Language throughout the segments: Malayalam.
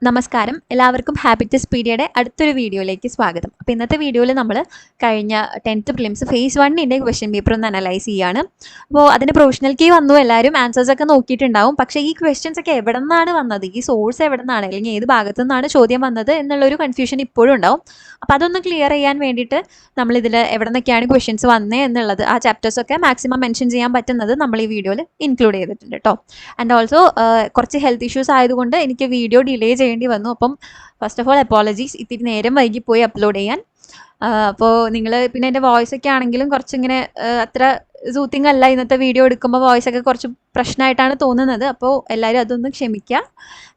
നമസ്കാരം, എല്ലാവർക്കും ഹാബിറ്റസ് പീഡിയയുടെ അടുത്തൊരു വീഡിയോയിലേക്ക് സ്വാഗതം. അപ്പോൾ ഇന്നത്തെ വീഡിയോയിൽ നമ്മൾ കഴിഞ്ഞ 10th പ്രിലിംസ് ഫേസ് 1ൻ്റെ ക്വസ്റ്റ്യൻ പേപ്പർ ഒന്ന് അനലൈസ് ചെയ്യാണ്. അപ്പോൾ അതിന് പ്രൊഫഷണൽ കീ വന്നു, എല്ലാവരും ആൻസേഴ്സ് ഒക്കെ നോക്കിയിട്ടുണ്ടാവും. പക്ഷേ ഈ ക്വസ്റ്റ്യൻസ് ഒക്കെ എവിടെ നിന്നാണ് വന്നത്, ഈ സോഴ്സ് എവിടെ നിന്നാണ്, അല്ലെങ്കിൽ ഏത് ഭാഗത്തു നിന്നാണ് ചോദ്യം വന്നത് എന്നുള്ളൊരു കൺഫ്യൂഷൻ ഇപ്പോഴും ഉണ്ടാവും. അപ്പോൾ അതൊന്ന് ക്ലിയർ ചെയ്യാൻ വേണ്ടിയിട്ട് നമ്മളിതിൽ എവിടെ നിന്നൊക്കെയാണ് ക്വസ്റ്റ്യൻസ് വന്നത് എന്നുള്ളത്, ആ ചാപ്റ്റേഴ്സൊക്കെ മാക്സിമം മെൻഷൻ ചെയ്യാൻ പറ്റുന്നത് നമ്മൾ ഈ വീഡിയോയിൽ ഇൻക്ലൂഡ് ചെയ്തിട്ടുണ്ട് കേട്ടോ. ആൻഡ് ഓൾസോ കുറച്ച് ഹെൽത്ത് ഇഷ്യൂസ് ആയതുകൊണ്ട് എനിക്ക് വീഡിയോ ഡിലേ ചെയ്യേണ്ടി വന്നു. അപ്പം ഫസ്റ്റ് ഓഫ് ഓൾ അപ്പോളജീസ്, ഇത്തിരി നേരം വൈകി പോയി അപ്ലോഡ് ചെയ്യാൻ. അപ്പോൾ നിങ്ങൾ പിന്നെ എൻ്റെ വോയിസ് ഒക്കെ ആണെങ്കിലും കുറച്ചിങ്ങനെ അത്ര സൂത്തിങ് അല്ല, ഇന്നത്തെ വീഡിയോ എടുക്കുമ്പോൾ വോയിസ് ഒക്കെ കുറച്ച് പ്രശ്നമായിട്ടാണ് തോന്നുന്നത്. അപ്പോൾ എല്ലാവരും അതൊന്ന് ക്ഷമിക്കുക.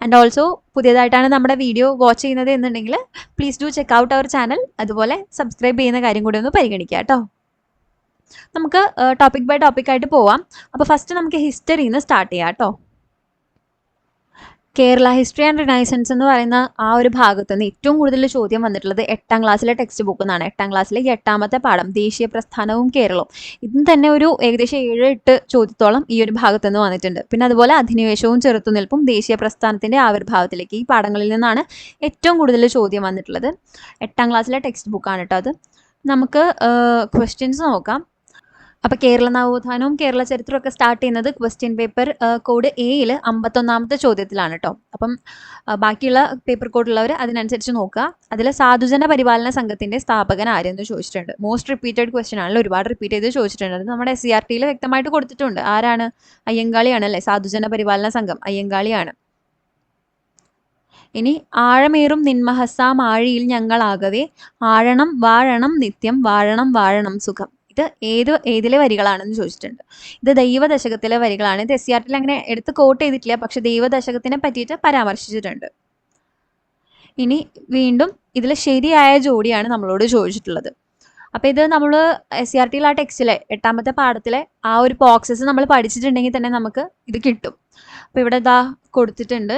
ആൻഡ് ഓൾസോ പുതിയതായിട്ടാണ് നമ്മുടെ വീഡിയോ വാച്ച് ചെയ്യുന്നത് എന്നുണ്ടെങ്കിൽ please do check out our channel. അതുപോലെ സബ്സ്ക്രൈബ് ചെയ്യുന്ന കാര്യം കൂടി ഒന്ന് പരിഗണിക്കുക കേട്ടോ. നമുക്ക് ടോപ്പിക് ബൈ ടോപ്പിക്കായിട്ട് പോവാം. അപ്പോൾ ഫസ്റ്റ് നമുക്ക് ഹിസ്റ്ററിയിൽ നിന്ന് സ്റ്റാർട്ട് ചെയ്യാം കേട്ടോ. കേരള ഹിസ്റ്ററി ആൻഡ് റിനൈസൻസ് എന്ന് പറയുന്ന ആ ഒരു ഭാഗത്ത് നിന്ന് ഏറ്റവും കൂടുതൽ ചോദ്യം വന്നിട്ടുള്ളത് 8ാം ക്ലാസ്സിലെ ടെക്സ്റ്റ് ബുക്ക് എന്നാണ്. 8ാം ക്ലാസ്സിലെ 8ാമത്തെ പാഠം ദേശീയ പ്രസ്ഥാനവും കേരളവും. ഇതിന് തന്നെ ഒരു ഏകദേശം 7-8 ചോദ്യത്തോളം ഈ ഒരു ഭാഗത്ത് നിന്ന് വന്നിട്ടുണ്ട്. പിന്നെ അതുപോലെ അധിനിവേശവും ചെറുത്തുനിൽപ്പും ദേശീയ പ്രസ്ഥാനത്തിൻ്റെ ആവിർഭാവത്തിലേക്ക്, ഈ പാഠങ്ങളിൽ നിന്നാണ് ഏറ്റവും കൂടുതൽ ചോദ്യം വന്നിട്ടുള്ളത്. 8ാം ക്ലാസ്സിലെ ടെക്സ്റ്റ് ബുക്കാണ് കേട്ടോ അത്. നമുക്ക് ക്വസ്റ്റ്യൻസ് നോക്കാം. അപ്പോൾ കേരള നവോത്ഥാനവും കേരള ചരിത്രമൊക്കെ സ്റ്റാർട്ട് ചെയ്യുന്നത് ക്വസ്റ്റ്യൻ പേപ്പർ കോഡ് എയിൽ 51ാമത്തെ ചോദ്യത്തിലാണ് കേട്ടോ. അപ്പം ബാക്കിയുള്ള പേപ്പർ കോഡുള്ളവർ അതിനനുസരിച്ച് നോക്കുക. അതിൽ സാധുജന പരിപാലന സംഘത്തിൻ്റെ സ്ഥാപകൻ ആരെന്ന് ചോദിച്ചിട്ടുണ്ട്. മോസ്റ്റ് റിപ്പീറ്റഡ് ക്വസ്റ്റ്യൻ ആണല്ലോ, ഒരുപാട് റിപ്പീറ്റ് ചെയ്ത് ചോദിച്ചിട്ടുണ്ട്. അത് നമ്മുടെ SCERT-യിൽ വ്യക്തമായിട്ട് കൊടുത്തിട്ടുണ്ട്. ആരാണ്? അയ്യങ്കാളിയാണ് അല്ലേ, സാധുജന പരിപാലന സംഘം അയ്യങ്കാളിയാണ്. ഇനി ആഴമേറും നിന്മഹസാം ആഴിയിൽ ഞങ്ങളാകവേ ആഴണം വാഴണം നിത്യം വാഴണം വാഴണം സുഖം. ഇത് ഏതിലെ വരികളാണെന്ന് ചോദിച്ചിട്ടുണ്ട്. ഇത് ദൈവദശകത്തിലെ വരികളാണ്. ഇത് SCERT-ൽ അങ്ങനെ എടുത്ത് കോട്ട് ചെയ്തിട്ടില്ല, പക്ഷെ ദൈവദശകത്തിനെ പറ്റിയിട്ട് പരാമർശിച്ചിട്ടുണ്ട്. ഇനി വീണ്ടും ഇതിൽ ശരിയായ ജോഡിയാണ് നമ്മളോട് ചോദിച്ചിട്ടുള്ളത്. അപ്പോൾ ഇത് നമ്മൾ SCERT-ൽ ആ ടെക്സ്റ്റിലെ 8ാമത്തെ പാഠത്തിലെ ആ ഒരു ബോക്സസ് നമ്മൾ പഠിച്ചിട്ടുണ്ടെങ്കിൽ തന്നെ നമുക്ക് ഇത് കിട്ടും. അപ്പോൾ ഇവിടെ ഇതാ കൊടുത്തിട്ടുണ്ട്.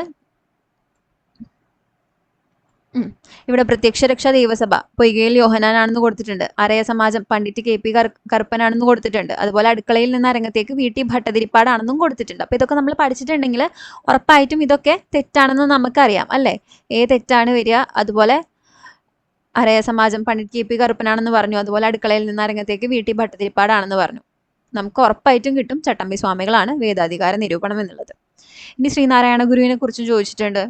ഇവിടെ പ്രത്യക്ഷരക്ഷ ദൈവസഭ പൊയ്കയിൽ യോഹനാനാണെന്ന് കൊടുത്തിട്ടുണ്ട്. അരയ സമാജം പണ്ഡിറ്റ് KP കറുപ്പനാണെന്ന് കൊടുത്തിട്ടുണ്ട്. അതുപോലെ അടുക്കളയിൽ നിന്ന് അരങ്ങത്തേക്ക് VT ഭട്ടതിരിപ്പാടാണെന്നും കൊടുത്തിട്ടുണ്ട്. അപ്പോൾ ഇതൊക്കെ നമ്മൾ പഠിച്ചിട്ടുണ്ടെങ്കിൽ ഉറപ്പായിട്ടും ഇതൊക്കെ തെറ്റാണെന്ന് നമുക്കറിയാം അല്ലേ. തെറ്റാണ് വരിക. അതുപോലെ അരയ സമാജം പണ്ഡിറ്റ് KP കറുപ്പനാണെന്ന് പറഞ്ഞു, അതുപോലെ അടുക്കളയിൽ നിന്ന് അരങ്ങത്തേക്ക് VT ഭട്ടതിരിപ്പാടാണെന്ന് പറഞ്ഞു. നമുക്ക് ഉറപ്പായിട്ടും കിട്ടും ചട്ടമ്പി സ്വാമികളാണ് വേദാധികാര നിരൂപണം എന്നുള്ളത്. ഇനി ശ്രീനാരായണ ഗുരുവിനെ കുറിച്ച് ചോദിച്ചിട്ടുണ്ട്.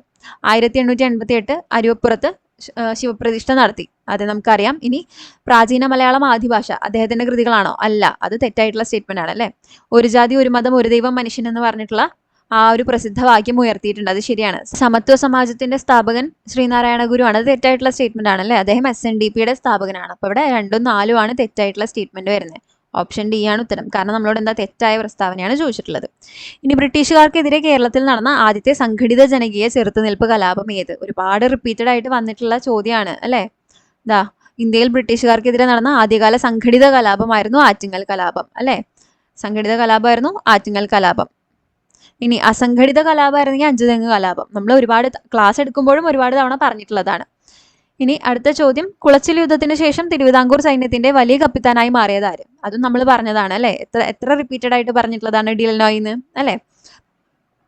1888 അരുവപ്പുറത്ത് ശിവപ്രതിഷ്ഠ നടത്തി, അത് നമുക്കറിയാം. ഇനി പ്രാചീന മലയാളം ആദിഭാഷ അദ്ദേഹത്തിന്റെ കൃതികളാണോ? അല്ല, അത് തെറ്റായിട്ടുള്ള സ്റ്റേറ്റ്മെന്റ് ആണ് അല്ലേ. ഒരു ജാതി ഒരു മതം ഒരു ദൈവം മനുഷ്യൻ എന്ന് പറഞ്ഞിട്ടുള്ള ആ ഒരു പ്രസിദ്ധ വാക്യം ഉയർത്തിയിട്ടുണ്ട്, അത് ശരിയാണ്. സമത്വ സമാജത്തിന്റെ സ്ഥാപകൻ ശ്രീനാരായണ ഗുരു ആണ്, അത് തെറ്റായിട്ടുള്ള സ്റ്റേറ്റ്മെന്റ് ആണല്ലേ. അദ്ദേഹം SNDP-യുടെ സ്ഥാപകനാണ്. അപ്പോൾ ഇവിടെ 2ഉം 4ഉം ആണ് തെറ്റായിട്ടുള്ള സ്റ്റേറ്റ്മെന്റ് വരുന്നത്. ഓപ്ഷൻ ഡി ആണ് ഉത്തരം, കാരണം നമ്മളോട് എന്താ തെറ്റായ പ്രസ്താവനയാണ് ചോദിച്ചിട്ടുള്ളത്. ഇനി ബ്രിട്ടീഷുകാർക്കെതിരെ കേരളത്തിൽ നടന്ന ആദ്യത്തെ സംഘടിത ജനകീയ ചെറുത്തുനിൽപ്പ് കലാപം ഏത്? ഒരുപാട് റിപ്പീറ്റഡ് ആയിട്ട് വന്നിട്ടുള്ള ചോദ്യമാണ് അല്ലേ. ഇന്ത്യയിൽ ബ്രിട്ടീഷുകാർക്കെതിരെ നടന്ന ആദ്യകാല സംഘടിത കലാപമായിരുന്നു ആറ്റിങ്ങൽ കലാപം അല്ലേ. സംഘടിത കലാപമായിരുന്നു ആറ്റിങ്ങൽ കലാപം. ഇനി അസംഘടിത കലാപമായിരുന്നെങ്കിൽ അഞ്ചുതെങ്ങ് കലാപം. നമ്മൾ ഒരുപാട് ക്ലാസ് എടുക്കുമ്പോഴും ഒരുപാട് തവണ പറഞ്ഞിട്ടുള്ളതാണ്. ഇനി അടുത്ത ചോദ്യം, കുളച്ചിൽ യുദ്ധത്തിന് ശേഷം തിരുവിതാംകൂർ സൈന്യത്തിന്റെ വലിയ കപ്പിത്താനായി മാറിയത് ആര്? അതും നമ്മൾ പറഞ്ഞതാണ് അല്ലേ. എത്ര റിപ്പീറ്റഡ് ആയിട്ട് പറഞ്ഞിട്ടുള്ളതാണ് ഡിൽനോയിന്ന് അല്ലേ.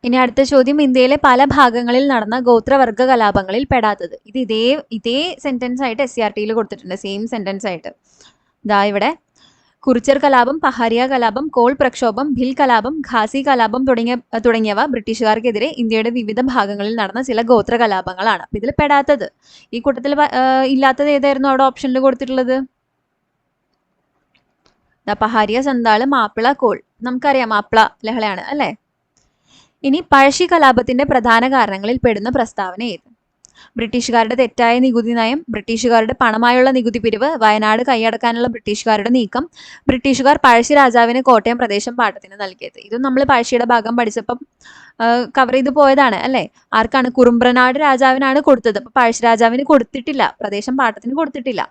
ഇനി അടുത്ത ചോദ്യം, ഇന്ത്യയിലെ പല ഭാഗങ്ങളിൽ നടന്ന ഗോത്രവർഗ കലാപങ്ങളിൽ പെടാത്തത്. ഇത് ഇതേ സെന്റൻസ് ആയിട്ട് SCERT-ൽ കൊടുത്തിട്ടുണ്ട്, സെയിം സെന്റൻസ് ആയിട്ട്. ഇവിടെ കുറിച്ചർ കലാപം, പഹാരിയ കലാപം, കോൾ പ്രക്ഷോഭം, ഭിൽ കലാപം, ഖാസി കലാപം തുടങ്ങിയവ ബ്രിട്ടീഷുകാർക്കെതിരെ ഇന്ത്യയുടെ വിവിധ ഭാഗങ്ങളിൽ നടന്ന ചില ഗോത്ര കലാപങ്ങളാണ്. അപ്പം ഇതിൽ പെടാത്തത്, ഈ കൂട്ടത്തിൽ ഇല്ലാത്തത് ഏതായിരുന്നു അവിടെ ഓപ്ഷനിൽ കൊടുത്തിട്ടുള്ളത്? പഹാരിയ, സന്താള്, മാപ്പിള, കോൾ. നമുക്കറിയാം മാപ്പിള ലഹളയാണ് അല്ലേ. ഇനി പഴശ്ശി കലാപത്തിന്റെ പ്രധാന കാരണങ്ങളിൽ പെടുന്ന പ്രസ്താവന ഏത്? ബ്രിട്ടീഷുകാരുടെ തെറ്റായ നികുതി നയം, ബ്രിട്ടീഷുകാരുടെ പണമായുള്ള നികുതി പിരിവ്, വയനാട് കൈയടക്കാനുള്ള ബ്രിട്ടീഷുകാരുടെ നീക്കം, ബ്രിട്ടീഷുകാർ പഴശ്ശി രാജാവിന് കോട്ടയം പ്രദേശം പാട്ടത്തിന് നൽകിയത്. ഇതും നമ്മൾ പഴശ്ശിയുടെ ഭാഗം പഠിച്ചപ്പം കവർ ചെയ്ത് പോയതാണ് അല്ലേ. ആർക്കാണ്? കുറുമ്പ്രനാട് രാജാവിനാണ് കൊടുത്തത്. അപ്പോൾ പഴശ്ശി രാജാവിന് കൊടുത്തിട്ടില്ല, പ്രദേശം പാട്ടത്തിന് കൊടുത്തിട്ടില്ല.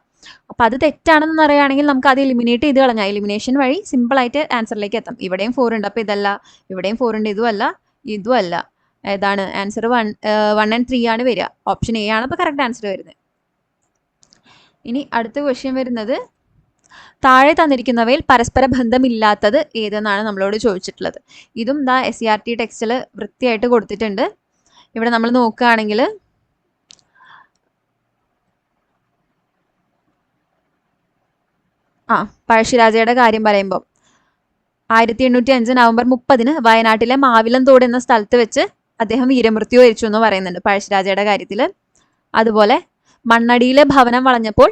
അപ്പം അത് തെറ്റാണെന്ന് അറിയുകയാണെങ്കിൽ നമുക്ക് അത് എലിമിനേറ്റ് ചെയ്ത് കളഞ്ഞാൽ എലിമിനേഷൻ വഴി സിമ്പിളായിട്ട് ആൻസറിലേക്ക് എത്താം. ഇവിടെയും 4 ഉണ്ട്, അപ്പോൾ ഇതല്ല. ഇവിടെയും 4 ഉണ്ട്, ഇതും അല്ല. ഏതാണ് ആൻസർ? 1 and 3 ആണ് വരിക. ഓപ്ഷൻ A ആണ് അപ്പോൾ കറക്റ്റ് ആൻസർ വരുന്നത്. ഇനി അടുത്ത ക്വസ്റ്റ്യൻ വരുന്നത്, താഴെ തന്നിരിക്കുന്നവയിൽ പരസ്പര ബന്ധമില്ലാത്തത് ഏതെന്നാണ് നമ്മളോട് ചോദിച്ചിട്ടുള്ളത്. ഇതും SCERT ടെക്സ്റ്റിൽ വൃത്തിയായിട്ട് കൊടുത്തിട്ടുണ്ട്. ഇവിടെ നമ്മൾ നോക്കുകയാണെങ്കിൽ പഴശ്ശിരാജയുടെ കാര്യം പറയുമ്പോൾ 1805 നവംബർ 30 വയനാട്ടിലെ മാവിലന്തോട് എന്ന സ്ഥലത്ത് വെച്ച് അദ്ദേഹം വീരമൃത്യു വരിച്ചു എന്ന് പറയുന്നുണ്ട് പഴശ്ശിരാജയുടെ കാര്യത്തിൽ. അതുപോലെ മണ്ണടിയിലെ ഭവനം വളഞ്ഞപ്പോൾ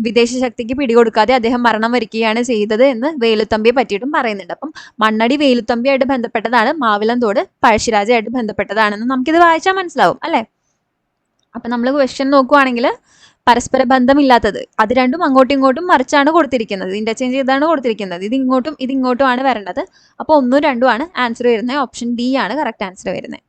വിദേശ ശക്തിക്ക് പിടികൊടുക്കാതെ അദ്ദേഹം മരണം വരിക്കുകയാണ് ചെയ്തത് എന്ന് വേലുത്തമ്പിയെ പറ്റിയിട്ടും പറയുന്നുണ്ട്. അപ്പം മണ്ണടി വേലുത്തമ്പിയായിട്ട് ബന്ധപ്പെട്ടതാണ്, മാവിലന്തോട് പഴശ്ശിരാജയായിട്ട് ബന്ധപ്പെട്ടതാണെന്ന് നമുക്കിത് വായിച്ചാൽ മനസ്സിലാവും അല്ലേ. അപ്പം നമ്മൾ ക്വസ്റ്റ്യൻ നോക്കുവാണെങ്കിൽ പരസ്പര ബന്ധമില്ലാത്തത് അത് രണ്ടും അങ്ങോട്ടും ഇങ്ങോട്ടും മറിച്ചാണ് കൊടുത്തിരിക്കുന്നത്, ഇന്റർചേഞ്ച് ചെയ്താണ് കൊടുത്തിരിക്കുന്നത്. ഇത് ഇങ്ങോട്ടും ആണ് വരേണ്ടത്. അപ്പോൾ 1, 2 ആണ് ആൻസർ വരുന്നത്. ഓപ്ഷൻ ഡി ആണ് കറക്റ്റ് ആൻസർ വരുന്നത്.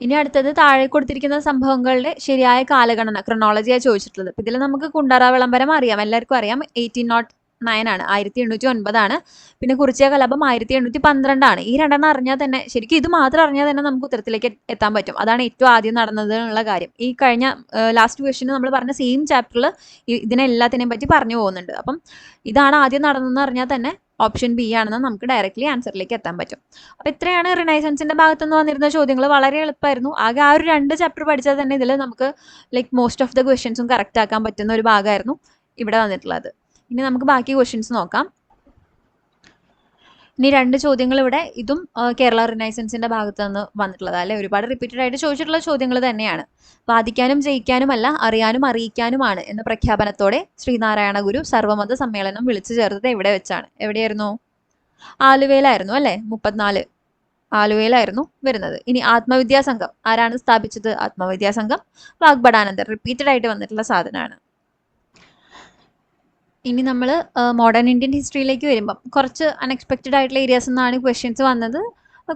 ഇനി അടുത്തത് താഴെ കൊടുത്തിരിക്കുന്ന സംഭവങ്ങളുടെ ശരിയായ കാലഗണന ക്രൊണോളജിയാണ് ചോദിച്ചിട്ടുള്ളത്. ഇതിൽ നമുക്ക് കുണ്ടറ വിളംബരം അറിയാം, എല്ലാവർക്കും അറിയാം. 1809 ആണ്, 1809 ആണ്. പിന്നെ കുറിച്യ കലാപം 1812 ആണ്. ഈ രണ്ടെണ്ണം അറിഞ്ഞാൽ തന്നെ, ശരിക്കും ഇത് മാത്രം അറിഞ്ഞാൽ തന്നെ നമുക്ക് ഉത്തരത്തിലേക്ക് എത്താൻ പറ്റും. അതാണ് ഏറ്റവും ആദ്യം നടന്നത് എന്നുള്ള കാര്യം. ഈ കഴിഞ്ഞ ലാസ്റ്റ് ക്വസ്റ്റിന് നമ്മൾ പറഞ്ഞ സെയിം ചാപ്റ്ററിൽ ഇതിനെല്ലാത്തിനെയും പറ്റി പറഞ്ഞു പോകുന്നുണ്ട്. അപ്പം ഇതാണ് ആദ്യം നടന്നതെന്ന് അറിഞ്ഞാൽ തന്നെ ഓപ്ഷൻ ബി ആണെന്ന് നമുക്ക് ഡയറക്റ്റ്ലി ആൻസറിലേക്ക് എത്താൻ പറ്റും. അപ്പോൾ ഇത്രയാണ് റിനൈസൻസിന്റെ ഭാഗത്തുനിന്ന് വന്നിരുന്ന ചോദ്യങ്ങൾ. വളരെ എളുപ്പമായിരുന്നു. ആകെ ആ ഒരു 2 ചാപ്റ്റർ പഠിച്ചാൽ തന്നെ ഇതിൽ നമുക്ക് മോസ്റ്റ് ഓഫ് ദ ക്വസ്റ്റ്യൻസും കറക്റ്റ് ആക്കാൻ പറ്റുന്ന ഒരു ഭാഗമായിരുന്നു ഇവിടെ വന്നിട്ടുള്ളത്. ഇനി നമുക്ക് ബാക്കി ക്വസ്റ്റ്യൻസ് നോക്കാം. ഇനി 2 ചോദ്യങ്ങൾ ഇവിടെ, ഇതും കേരള റിനൈസൻസിന്റെ ഭാഗത്ത് നിന്ന് വന്നിട്ടുള്ളത് അല്ലെ. ഒരുപാട് റിപ്പീറ്റഡ് ആയിട്ട് ചോദിച്ചിട്ടുള്ള ചോദ്യങ്ങൾ തന്നെയാണ്. വാദിക്കാനും ജയിക്കാനുമല്ല, അറിയാനും അറിയിക്കാനുമാണ് എന്ന പ്രഖ്യാപനത്തോടെ ശ്രീനാരായണ ഗുരു സർവമത സമ്മേളനം വിളിച്ചു ചേർത്തത് എവിടെ വെച്ചാണ്? എവിടെയായിരുന്നു? ആലുവയിലായിരുന്നു അല്ലെ. 34 ആലുവയിലായിരുന്നു വരുന്നത്. ഇനി ആത്മവിദ്യാ സംഘം ആരാണ് സ്ഥാപിച്ചത്? ആത്മവിദ്യാ സംഘം വാഗ്ഭടാനന്ദർ. റിപ്പീറ്റഡ് ആയിട്ട് വന്നിട്ടുള്ള സാധനമാണ്. ഇനി നമ്മൾ മോഡേൺ ഇന്ത്യൻ ഹിസ്റ്ററിയിലേക്ക് വരുമ്പം കുറച്ച് അൺഎക്സ്പെക്റ്റഡ് ആയിട്ടുള്ള ഏരിയാസ് നിന്നാണ് ക്വസ്റ്റ്യൻസ് വന്നത്.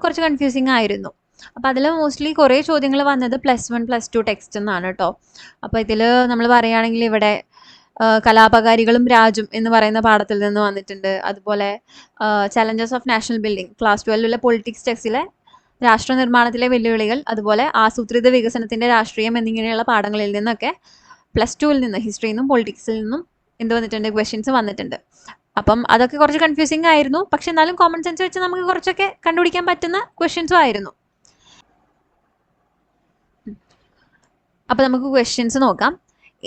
കുറച്ച് കൺഫ്യൂസിങ് ആയിരുന്നു. അപ്പോൾ അതിൽ മോസ്റ്റ്ലി കുറേ ചോദ്യങ്ങൾ വന്നത് +1 +2 ടെക്സ്റ്റ് എന്നാണ് കേട്ടോ. അപ്പോൾ ഇതിൽ നമ്മൾ പറയുകയാണെങ്കിൽ ഇവിടെ കലാപകാരികളും രാജും എന്ന് പറയുന്ന പാഠത്തിൽ നിന്ന് വന്നിട്ടുണ്ട്. അതുപോലെ challenges of national building class 12 politics ടെക്സ്റ്റിലെ രാഷ്ട്ര നിർമ്മാണത്തിലെ വെല്ലുവിളികൾ, അതുപോലെ ആസൂത്രിത വികസനത്തിൻ്റെ രാഷ്ട്രീയം എന്നിങ്ങനെയുള്ള പാഠങ്ങളിൽ നിന്നൊക്കെ +2 നിന്ന് ഹിസ്റ്ററിയിൽ നിന്നും പൊളിറ്റിക്സിൽ നിന്നും എന്ത് വന്നിട്ടുണ്ട്? ക്വസ്റ്റ്യൻസ് വന്നിട്ടുണ്ട്. അപ്പം അതൊക്കെ കുറച്ച് കൺഫ്യൂസിങ് ആയിരുന്നു. പക്ഷെ എന്നാലും കോമൺ സെൻസ് വെച്ച് നമുക്ക് കുറച്ചൊക്കെ കണ്ടുപിടിക്കാൻ പറ്റുന്ന ക്വസ്റ്റ്യൻസും ആയിരുന്നു. അപ്പം നമുക്ക് ക്വസ്റ്റ്യൻസ് നോക്കാം.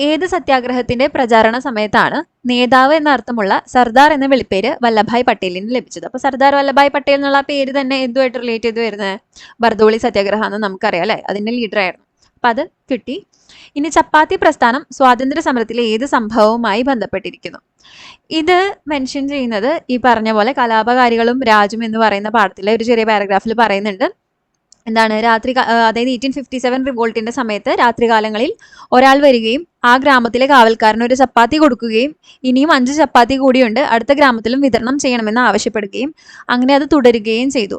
ഏത് സത്യാഗ്രഹത്തിന്റെ പ്രചാരണ സമയത്താണ് നേതാവ് എന്ന അർത്ഥമുള്ള സർദാർ എന്ന വിളിപ്പേര് വല്ലഭായ് പട്ടേലിന് ലഭിച്ചത്? അപ്പോൾ സർദാർ വല്ലഭായ് പട്ടേൽ എന്നുള്ള പേര് തന്നെ എന്തുമായിട്ട് റിലേറ്റ് ചെയ്ത് വരുന്നത്? ബർദോളി സത്യാഗ്രഹം എന്ന് നമുക്കറിയാം അല്ലേ, അതിന്റെ ലീഡർ ആയിരുന്നു. അപ്പം അത് കിട്ടി. ഇനി ചപ്പാത്തി പ്രസ്ഥാനം സ്വാതന്ത്ര്യ സമരത്തിലെ ഏത് സംഭവവുമായി ബന്ധപ്പെട്ടിരിക്കുന്നു? ഇത് മെൻഷൻ ചെയ്യുന്നത് ഈ പറഞ്ഞ പോലെ കലാപകാരികളും രാജും എന്ന് പറയുന്ന പാഠത്തിലെ ഒരു ചെറിയ പാരഗ്രാഫിൽ പറയുന്നുണ്ട്. എന്താണ്? അതായത് 1857 റിവോൾട്ടിന്റെ സമയത്ത് രാത്രികാലങ്ങളിൽ ഒരാൾ വരികയും ആ ഗ്രാമത്തിലെ കാവൽക്കാരന് ഒരു ചപ്പാത്തി കൊടുക്കുകയും ഇനിയും 5 ചപ്പാത്തി കൂടിയുണ്ട്, അടുത്ത ഗ്രാമത്തിലും വിതരണം ചെയ്യണമെന്ന് ആവശ്യപ്പെടുകയും അങ്ങനെ അത് തുടരുകയും ചെയ്തു.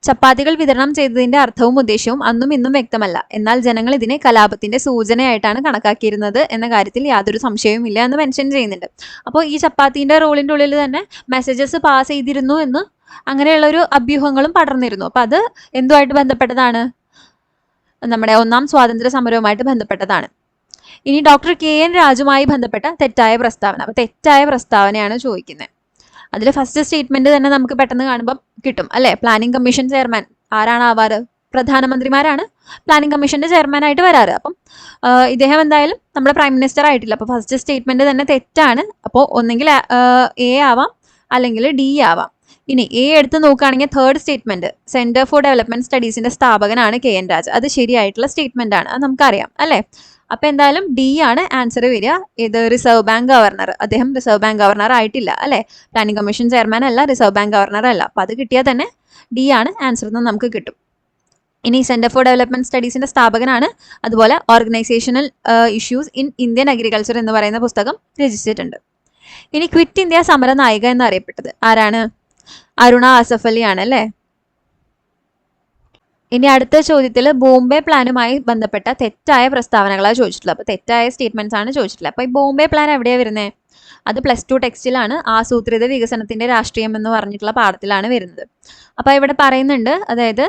ചപ്പാത്തികൾ വിതരണം ചെയ്തതിന്റെ അർത്ഥവും ഉദ്ദേശവും അന്നും ഇന്നും വ്യക്തമല്ല. എന്നാൽ ജനങ്ങൾ ഇതിനെ കലാപത്തിന്റെ സൂചനയായിട്ടാണ് കണക്കാക്കിയിരുന്നത് എന്ന കാര്യത്തിൽ യാതൊരു സംശയവും ഇല്ല എന്ന് മെൻഷൻ ചെയ്യുന്നുണ്ട്. അപ്പോൾ ഈ ചപ്പാത്തിന്റെ റോളിന്റെ ഉള്ളിൽ തന്നെ മെസ്സേജസ് പാസ് ചെയ്തിരുന്നു എന്ന് അങ്ങനെയുള്ള ഒരു അഭ്യൂഹങ്ങളും പടർന്നിരുന്നു. അപ്പം അത് എന്തുമായിട്ട് ബന്ധപ്പെട്ടതാണ്? നമ്മുടെ 1ാം സ്വാതന്ത്ര്യ സമരവുമായിട്ട് ബന്ധപ്പെട്ടതാണ്. ഇനി ഡോക്ടർ KN രാജുമായി ബന്ധപ്പെട്ട തെറ്റായ പ്രസ്താവന. അപ്പോൾ തെറ്റായ പ്രസ്താവനയാണ് ചോദിക്കുന്നത്. അതിൽ ഫസ്റ്റ് സ്റ്റേറ്റ്മെന്റ് തന്നെ നമുക്ക് പെട്ടെന്ന് കാണുമ്പോൾ കിട്ടും അല്ലെ. പ്ലാനിംഗ് കമ്മീഷൻ ചെയർമാൻ ആരാണ് ആവാറ്? പ്രധാനമന്ത്രിമാരാണ് പ്ലാനിംഗ് കമ്മീഷന്റെ ചെയർമാനായിട്ട് വരാറ്. അപ്പം ഇദ്ദേഹം എന്തായാലും നമ്മുടെ പ്രൈം മിനിസ്റ്റർ ആയിട്ടില്ല. അപ്പോൾ ഫസ്റ്റ് സ്റ്റേറ്റ്മെന്റ് തന്നെ തെറ്റാണ്. അപ്പോൾ ഒന്നെങ്കിൽ A ആവാം അല്ലെങ്കിൽ D ആവാം. ഇനി A എടുത്ത് നോക്കുകയാണെങ്കിൽ 3rd statement centre for development സ്റ്റഡീസിന്റെ സ്ഥാപകനാണ് KN രാജ്. അത് ശരിയായിട്ടുള്ള സ്റ്റേറ്റ്മെന്റ് ആണ്, അത് നമുക്കറിയാം അല്ലെ. അപ്പൊ എന്തായാലും D ആണ് ആൻസർ വരിക. ഇത് റിസർവ് ബാങ്ക് ഗവർണർ, അദ്ദേഹം റിസർവ് ബാങ്ക് ഗവർണർ ആയിട്ടില്ല അല്ലെ. പ്ലാനിംഗ് കമ്മീഷൻ ചെയർമാൻ അല്ല, റിസർവ് ബാങ്ക് ഗവർണർ അല്ല. അപ്പൊ അത് കിട്ടിയാൽ തന്നെ D ആണ് ആൻസർ എന്ന് നമുക്ക് കിട്ടും. ഇനി സെന്റർ ഫോർ ഡെവലപ്മെന്റ് സ്റ്റഡീസിന്റെ സ്ഥാപകനാണ്. അതുപോലെ organisational issues in Indian agriculture എന്ന് പറയുന്ന പുസ്തകം രചിച്ചിട്ടുണ്ട്. ഇനി ക്വിറ്റ് ഇന്ത്യ സമര നായിക എന്നറിയപ്പെട്ടത് ആരാണ്? അരുണ ആസഫ് അലി ആണ് അല്ലേ. ഇനി അടുത്ത ചോദ്യത്തിൽ ബോംബെ പ്ലാനുമായി ബന്ധപ്പെട്ട തെറ്റായ പ്രസ്താവനകളാണ് ചോദിച്ചിട്ടുള്ളത്. അപ്പോൾ തെറ്റായ സ്റ്റേറ്റ്മെന്റ്സ് ആണ് ചോദിച്ചിട്ടുള്ളത്. അപ്പോൾ ഈ ബോംബെ പ്ലാൻ എവിടെയാണ് വരുന്നത്? അത് +2 ടെക്സ്റ്റിലാണ്. ആസൂത്രിത വികസനത്തിന്റെ രാഷ്ട്രീയം എന്ന് പറഞ്ഞിട്ടുള്ള പാഠത്തിലാണ് വരുന്നത്. അപ്പോൾ ഇവിടെ പറയുന്നുണ്ട്, അതായത്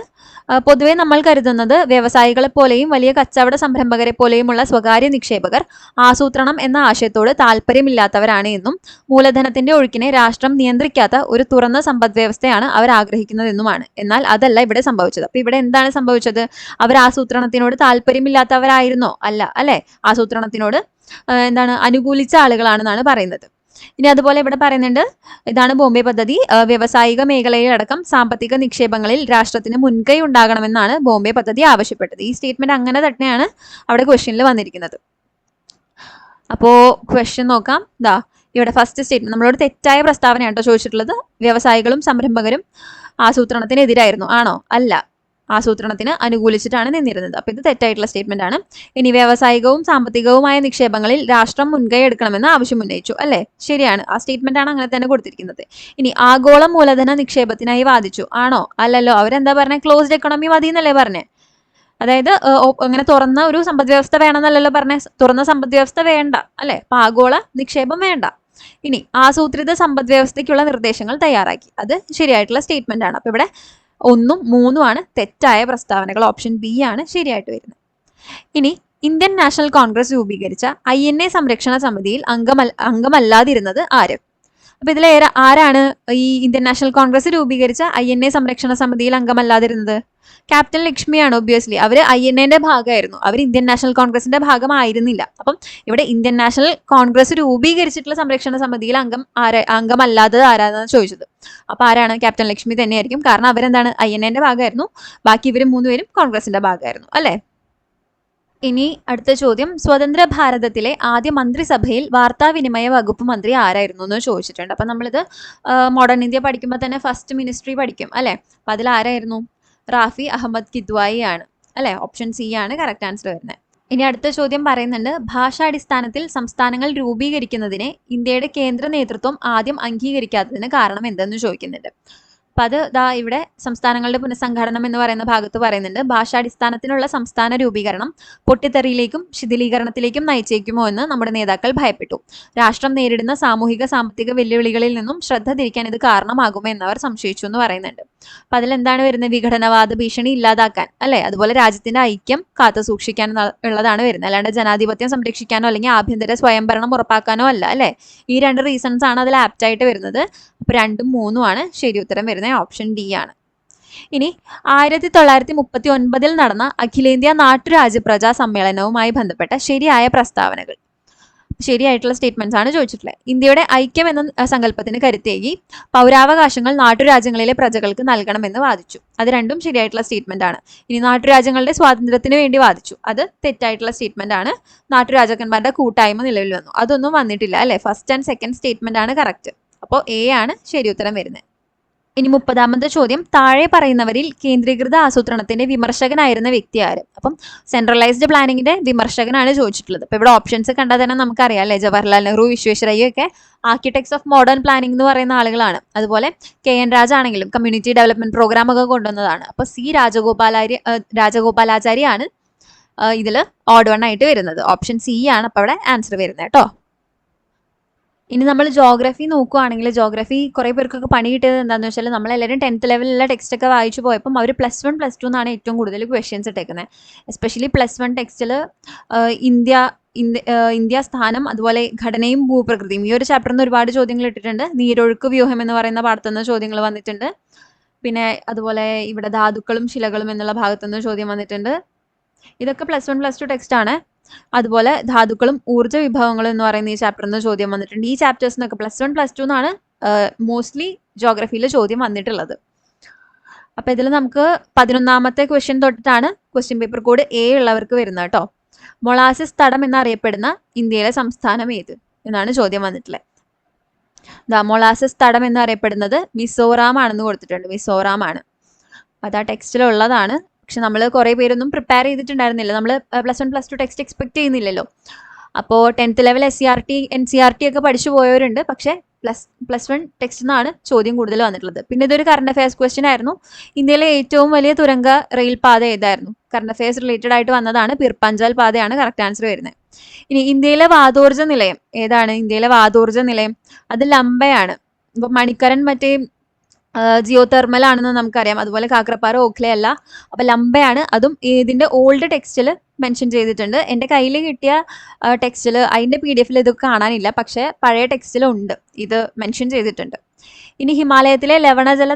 പൊതുവെ നമ്മൾ കരുതുന്നത് വ്യവസായികളെ പോലെയും വലിയ കച്ചവട സംരംഭകരെ പോലെയുമുള്ള സ്വകാര്യ നിക്ഷേപകർ ആസൂത്രണം എന്ന ആശയത്തോട് താല്പര്യമില്ലാത്തവരാണ് എന്നും മൂലധനത്തിന്റെ ഒഴുക്കിനെ രാഷ്ട്രം നിയന്ത്രിക്കാത്ത ഒരു തുറന്ന സമ്പദ് വ്യവസ്ഥയാണ് അവർ ആഗ്രഹിക്കുന്നതെന്നുമാണ്. എന്നാൽ അതല്ല ഇവിടെ സംഭവിച്ചത്. അപ്പൊ ഇവിടെ എന്താണ് സംഭവിച്ചത്? അവർ ആസൂത്രണത്തിനോട് താല്പര്യമില്ലാത്തവരായിരുന്നോ? അല്ല, അല്ലെ? ആസൂത്രണത്തിനോട് അനുകൂലിച്ച ആളുകളാണെന്നാണ് പറയുന്നത്. ഇനി അതുപോലെ ഇവിടെ പറയുന്നുണ്ട്, ഇതാണ് ബോംബെ പദ്ധതി. വ്യവസായിക മേഖലയിലടക്കം സാമ്പത്തിക നിക്ഷേപങ്ങളിൽ രാഷ്ട്രത്തിന് മുൻകൈ ഉണ്ടാകണമെന്നാണ് ബോംബെ പദ്ധതി ആവശ്യപ്പെട്ടത്. ഈ സ്റ്റേറ്റ്മെന്റ് അങ്ങനെ തന്നെയാണ് അവിടെ ക്വസ്റ്റ്യനിൽ വന്നിരിക്കുന്നത്. അപ്പോ ക്വസ്റ്റ്യൻ നോക്കാം. ഇവിടെ ഫസ്റ്റ് സ്റ്റേറ്റ്മെന്റ് നമ്മളോട് തെറ്റായ പ്രസ്താവനയാണ് കേട്ടോ ചോദിച്ചിട്ടുള്ളത്. വ്യവസായികളും സംരംഭകരും ആസൂത്രണത്തിനെതിരായിരുന്നു. ആണോ? അല്ല, ആസൂത്രണത്തിന് അനുകൂലിച്ചിട്ടാണ് നിന്നിരുന്നത്. അപ്പോൾ ഇത് തെറ്റായിട്ടുള്ള സ്റ്റേറ്റ്മെന്റ് ആണ്. ഇനി വ്യവസായികവും സാമ്പത്തികവുമായ നിക്ഷേപങ്ങളിൽ രാഷ്ട്രം മുൻകൈ എടുക്കണമെന്ന് ആവശ്യം ഉന്നയിച്ചു. അല്ലേ? ശരിയാണ്, ആ സ്റ്റേറ്റ്മെന്റ് ആണ് അങ്ങനെ തന്നെ കൊടുത്തിരിക്കുന്നത്. ഇനി ആഗോള മൂലധന നിക്ഷേപത്തിനായി വാദിച്ചു. ആണോ? അല്ലല്ലോ. അവരെന്താ പറഞ്ഞത്? ക്ലോസ്ഡ് എക്കണോമി മതി എന്നല്ലേ പറഞ്ഞേ? അതായത് അങ്ങനെ തുറന്ന ഒരു സമ്പദ് വ്യവസ്ഥ വേണമെന്നല്ലല്ലോ പറഞ്ഞേ. തുറന്ന സമ്പദ് വ്യവസ്ഥ വേണ്ട, അല്ലെ? അപ്പൊ ആഗോള നിക്ഷേപം വേണ്ട. ഇനി ആസൂത്രിത സമ്പദ് വ്യവസ്ഥയ്ക്കുള്ള നിർദ്ദേശങ്ങൾ തയ്യാറാക്കി. അത് ശരിയായിട്ടുള്ള സ്റ്റേറ്റ്മെന്റ് ആണ്. അപ്പൊ ഇവിടെ 1ഉം 3ഉമാണ് തെറ്റായ പ്രസ്താവനകൾ. ഓപ്ഷൻ ബി ആണ് ശരിയായിട്ട് വരുന്നത്. ഇനി ഇന്ത്യൻ നാഷണൽ കോൺഗ്രസ് രൂപീകരിച്ച INA സംരക്ഷണ സമിതിയിൽ അംഗമല്ലാതിരുന്നത് ആര്? അപ്പൊ ഇതിൽ ആരാണ് ഈ ഇന്ത്യൻ നാഷണൽ കോൺഗ്രസ് രൂപീകരിച്ച INA സംരക്ഷണ സമിതിയിൽ അംഗമല്ലാതിരുന്നത്? ക്യാപ്റ്റൻ ലക്ഷ്മിയാണ്. ഒബ്വിയസ്ലി അവര് INA ഭാഗമായിരുന്നു, അവർ ഇന്ത്യൻ നാഷണൽ കോൺഗ്രസിന്റെ ഭാഗമായിരുന്നില്ല. അപ്പം ഇവിടെ ഇന്ത്യൻ നാഷണൽ കോൺഗ്രസ് രൂപീകരിച്ചിട്ടുള്ള സംരക്ഷണ സമിതിയിൽ അംഗമല്ലാത്തത് ആരാണെന്ന് ചോദിച്ചത്. അപ്പൊ ആരാണ്? ക്യാപ്റ്റൻ ലക്ഷ്മി തന്നെയായിരിക്കും. കാരണം അവരെന്താണ്? INA ഭാഗമായിരുന്നു. ബാക്കി ഇവർ 3 പേരും കോൺഗ്രസിന്റെ ഭാഗമായിരുന്നു, അല്ലെ? ഇനി അടുത്ത ചോദ്യം, സ്വതന്ത്ര ഭാരതത്തിലെ ആദ്യ മന്ത്രിസഭയിൽ വാർത്താവിനിമയ വകുപ്പ് മന്ത്രി ആരായിരുന്നു എന്ന് ചോദിച്ചിട്ടുണ്ട്. അപ്പൊ നമ്മളിത് മോഡേൺ ഇന്ത്യ പഠിക്കുമ്പോൾ തന്നെ ഫസ്റ്റ് മിനിസ്ട്രി പഠിക്കും, അല്ലെ? അപ്പൊ അതിൽ ആരായിരുന്നു? റാഫി അഹമ്മദ് കിദ്വായി ആണ്, അല്ലെ? ഓപ്ഷൻ സി ആണ് കറക്റ്റ് ആൻസർ വരുന്നത്. ഇനി അടുത്ത ചോദ്യം പറയുന്നുണ്ട്, ഭാഷാടിസ്ഥാനത്തിൽ സംസ്ഥാനങ്ങൾ രൂപീകരിക്കുന്നതിനെ ഇന്ത്യയുടെ കേന്ദ്ര നേതൃത്വം ആദ്യം അംഗീകരിക്കാത്തതിന് കാരണം എന്തെന്ന് ചോദിക്കുന്നുണ്ട്. അപ്പം അത് ഇവിടെ സംസ്ഥാനങ്ങളുടെ പുനഃസംഘടനം എന്ന് പറയുന്ന ഭാഗത്ത് പറയുന്നുണ്ട്, ഭാഷാടിസ്ഥാനത്തിനുള്ള സംസ്ഥാന രൂപീകരണം പൊട്ടിത്തെറിയിലേക്കും ശിഥിലീകരണത്തിലേക്കും നയിച്ചേക്കുമോ എന്ന് നമ്മുടെ നേതാക്കൾ ഭയപ്പെട്ടു. രാഷ്ട്രം നേരിടുന്ന സാമൂഹിക സാമ്പത്തിക വെല്ലുവിളികളിൽ നിന്നും ശ്രദ്ധ തിരിക്കാൻ ഇത് കാരണമാകുമോ എന്നവർ സംശയിച്ചു എന്ന് പറയുന്നുണ്ട്. അപ്പം അതിലെന്താണ് വരുന്നത്? വിഘടനവാദ ഭീഷണി ഇല്ലാതാക്കാൻ, അല്ലെ? അതുപോലെ രാജ്യത്തിന്റെ ഐക്യം കാത്തു സൂക്ഷിക്കാൻ ഉള്ളതാണ് വരുന്നത്. അല്ലാണ്ട് ജനാധിപത്യം സംരക്ഷിക്കാനോ അല്ലെങ്കിൽ ആഭ്യന്തര സ്വയംഭരണം ഉറപ്പാക്കാനോ അല്ല, അല്ലെ? ഈ 2 റീസൺസ് ആണ് അതിൽ ആപ്റ്റായിട്ട് വരുന്നത്. അപ്പൊ 2ഉം 3ഉമാണ് ശരി ഉത്തരം വരുന്നത്. ഓപ്ഷൻ ഡി ആണ്. ഇനി 1939 നടന്ന അഖിലേന്ത്യാ നാട്ടുരാജ്യ പ്രജാ സമ്മേളനവുമായി ബന്ധപ്പെട്ട ശരിയായ പ്രസ്താവനകൾ. ശരിയായിട്ടുള്ള സ്റ്റേറ്റ്മെന്റ്സ് ആണ് ചോദിച്ചിട്ടുള്ളത്. ഇന്ത്യയുടെ ഐക്യം എന്ന സങ്കല്പത്തിന് കരുത്തേകി പൗരാവകാശങ്ങൾ നാട്ടുരാജ്യങ്ങളിലെ പ്രജകൾക്ക് നൽകണമെന്ന് വാദിച്ചു. അത് 2ഉം ശരിയായിട്ടുള്ള സ്റ്റേറ്റ്മെന്റ് ആണ്. ഇനി നാട്ടുരാജ്യങ്ങളുടെ സ്വാതന്ത്ര്യത്തിന് വേണ്ടി വാദിച്ചു. അത് തെറ്റായിട്ടുള്ള സ്റ്റേറ്റ്മെന്റ് ആണ്. നാട്ടുരാജാക്കന്മാരുടെ കൂട്ടായ്മ നിലവിൽ വന്നു. അതൊന്നും വന്നിട്ടില്ല, അല്ലെ? ഫസ്റ്റ് ആൻഡ് സെക്കൻഡ് സ്റ്റേറ്റ്മെന്റ് ആണ് കറക്റ്റ്. അപ്പോൾ എ ആണ് ശരി ഉത്തരം വരുന്നത്. ഇനി 30ാമത്തെ ചോദ്യം, താഴെ പറയുന്നവരിൽ കേന്ദ്രീകൃത ആസൂത്രണത്തിന്റെ വിമർശകനായിരുന്ന വ്യക്തി ആര്? അപ്പം സെൻട്രലൈസ്ഡ് പ്ലാനിങ്ങിന്റെ വിമർശകനാണ് ചോദിച്ചിട്ടുള്ളത്. അപ്പൊ ഇവിടെ ഓപ്ഷൻസ് കണ്ടാൽ തന്നെ നമുക്കറിയാം, അല്ലെ? ജവഹർലാൽ നെഹ്റു, വിശ്വേശ്വരയ്യ ഒക്കെ ആർക്കിടെക്ട്സ് ഓഫ് മോഡേൺ പ്ലാനിംഗ് എന്ന് പറയുന്ന ആളുകളാണ്. അതുപോലെ KN രാജ ആണെങ്കിലും കമ്മ്യൂണിറ്റി ഡെവലപ്മെന്റ് പ്രോഗ്രാം ഒക്കെ കൊണ്ടുവന്നതാണ്. അപ്പൊ C രാജഗോപാലാചാര്യാണ് ഇതിൽ ഓഡ് വൺ ആയിട്ട് വരുന്നത്. ഓപ്ഷൻ സി ആണ് അപ്പൊ അവിടെ ആൻസർ വരുന്നത് കേട്ടോ. ഇനി നമ്മൾ ജോഗ്രഫി നോക്കുകയാണെങ്കിൽ, ജോഗ്രഫി കുറേ പേർക്കൊക്കെ പണി കിട്ടിയത് എന്താണെന്ന് വെച്ചാൽ, നമ്മളെല്ലാവരും 10th ലെവലിലുള്ള ടെക്സ്റ്റ് ഒക്കെ വായിച്ചു പോയപ്പം അവർ +1 +2 എന്നാണ് ഏറ്റവും കൂടുതൽ ക്വസ്റ്റ്യൻസ് ഇട്ടേക്കുന്നത്. എസ്പെഷ്യലി +1 ടെക്സ്റ്റിൽ ഇന്ത്യ സ്ഥാനം, അതുപോലെ ഘടനയും ഭൂപ്രകൃതിയും, ഈ ഒരു ചാപ്റ്ററിൽ നിന്ന് ഒരുപാട് ചോദ്യങ്ങൾ ഇട്ടിട്ടുണ്ട്. നീരൊഴുക്ക് വ്യൂഹം എന്ന് പറയുന്ന പാഠത്തുനിന്ന് ചോദ്യങ്ങൾ വന്നിട്ടുണ്ട്. പിന്നെ അതുപോലെ ഇവിടെ ധാതുക്കളും ശിലകളും എന്നുള്ള ഭാഗത്തുനിന്ന് ചോദ്യം വന്നിട്ടുണ്ട്. ഇതൊക്കെ +1 +2 ടെക്സ്റ്റ് ആണ്. അതുപോലെ ധാതുക്കളും ഊർജ്ജ വിഭവങ്ങളും എന്ന് പറയുന്ന ഈ ചാപ്റ്ററിൽ നിന്ന് ചോദ്യം വന്നിട്ടുണ്ട്. ഈ ചാപ്റ്റേഴ്സിനൊക്കെ +1 +2 എന്നാണ് മോസ്റ്റ്ലി ജോഗ്രഫിയിൽ ചോദ്യം വന്നിട്ടുള്ളത്. അപ്പൊ ഇതിൽ നമുക്ക് 11ാമത്തെ ക്വസ്റ്റ്യൻ തൊട്ടിട്ടാണ് ക്വസ്റ്റ്യൻ പേപ്പർ കോഡ് A ഉള്ളവർക്ക് വരുന്നത് കേട്ടോ. മൊളാസിസ് തടം എന്നറിയപ്പെടുന്ന ഇന്ത്യയിലെ സംസ്ഥാനം ഏത് എന്നാണ് ചോദ്യം വന്നിട്ടുള്ളത്. മൊളാസിസ് തടം എന്നറിയപ്പെടുന്നത് മിസോറാം ആണെന്ന് കൊടുത്തിട്ടുണ്ട്. മിസോറാം ആണ്, അത് ആ ടെക്സ്റ്റിലുള്ളതാണ്. പക്ഷെ നമ്മൾ കുറേ പേരൊന്നും പ്രിപ്പയർ ചെയ്തിട്ടുണ്ടായിരുന്നില്ല. നമ്മൾ +1 +2 ടെക്സ്റ്റ് എക്സ്പെക്ട് ചെയ്യുന്നില്ലല്ലോ. അപ്പോൾ 10th ലെവൽ SCRT NCRT ഒക്കെ പഠിച്ചു പോയവരുണ്ട്. പക്ഷേ +1 ടെക്സ്റ്റിൽ നിന്നാണ് ചോദ്യം കൂടുതൽ വന്നിട്ടുള്ളത്. പിന്നെ ഇതൊരു കറണ്ട് അഫയേഴ്സ് ക്വസ്റ്റ്യൻ ആയിരുന്നു. ഇന്ത്യയിലെ ഏറ്റവും വലിയ തുരങ്ക റെയിൽ പാത ഏതായിരുന്നു? കറണ്ട് അഫയേഴ്സ് റിലേറ്റഡ് ആയിട്ട് വന്നതാണ്. പിർപ്പഞ്ചൽ പാതയാണ് കറക്റ്റ് ആൻസർ വരുന്നത്. ഇനി ഇന്ത്യയിലെ വാതോർജ്ജ നിലയം ഏതാണ്? ഇന്ത്യയിലെ വാതോർജ്ജ നിലയം അത് ലംബയാണ്. ഇപ്പൊ മണിക്കരൻ മറ്റേ ജിയോ തെർമൽ ആണെന്ന് നമുക്കറിയാം. അതുപോലെ കാക്രപ്പാറ ഓഖ്ലെ അല്ല. അപ്പൊ ലംബയാണ്. അതും ഇതിന്റെ ഓൾഡ് ടെക്സ്റ്റിൽ മെൻഷൻ ചെയ്തിട്ടുണ്ട്. എൻ്റെ കയ്യിൽ കിട്ടിയ ടെക്സ്റ്റിൽ അതിന്റെ PDF ഇത് കാണാനില്ല, പക്ഷെ പഴയ ടെക്സ്റ്റിലുണ്ട്, ഇത് മെൻഷൻ ചെയ്തിട്ടുണ്ട്. ഇനി ഹിമാലയത്തിലെ ലവണജല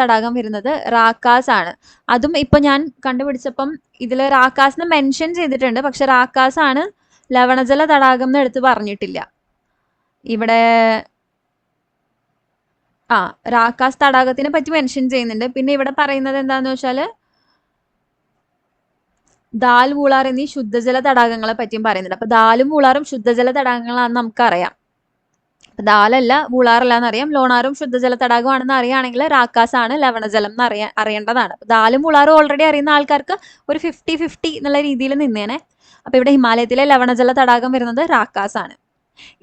തടാകം വരുന്നത് റാക്കാസ് ആണ്. അതും ഇപ്പൊ ഞാൻ കണ്ടുപിടിച്ചപ്പം ഇതിൽ റാക്കാസിന് മെൻഷൻ ചെയ്തിട്ടുണ്ട്, പക്ഷെ റാക്കാസ് ആണ് ലവണജല തടാകം എന്ന് എടുത്ത് പറഞ്ഞിട്ടില്ല ഇവിടെ. റാക്കാസ് തടാകത്തിനെ പറ്റി മെൻഷൻ ചെയ്യുന്നുണ്ട്. പിന്നെ ഇവിടെ പറയുന്നത് എന്താന്ന് വെച്ചാല് ദാൽ വൂളാർ എന്നീ ശുദ്ധജല തടാകങ്ങളെ പറ്റിയും പറയുന്നുണ്ട്. അപ്പൊ ദാലും വൂളാറും ശുദ്ധജല തടാകങ്ങളാണെന്ന് നമുക്കറിയാം. ദാലല്ല വൂളാറല്ല എന്നറിയാം. ലോണാറും ശുദ്ധജല തടാകമാണെന്ന് അറിയുകയാണെങ്കിൽ റാക്കാസ് ആണ് ലവണജലം എന്ന് അറിയേണ്ടതാണ്. ദാലും വൂളാറും ഓൾറെഡി അറിയുന്ന ആൾക്കാർക്ക് ഒരു 50-50 എന്നുള്ള രീതിയിൽ നിന്നേനെ. അപ്പൊ ഇവിടെ ഹിമാലയത്തിലെ ലവണജല തടാകം വരുന്നത് റാക്കാസ് ആണ്.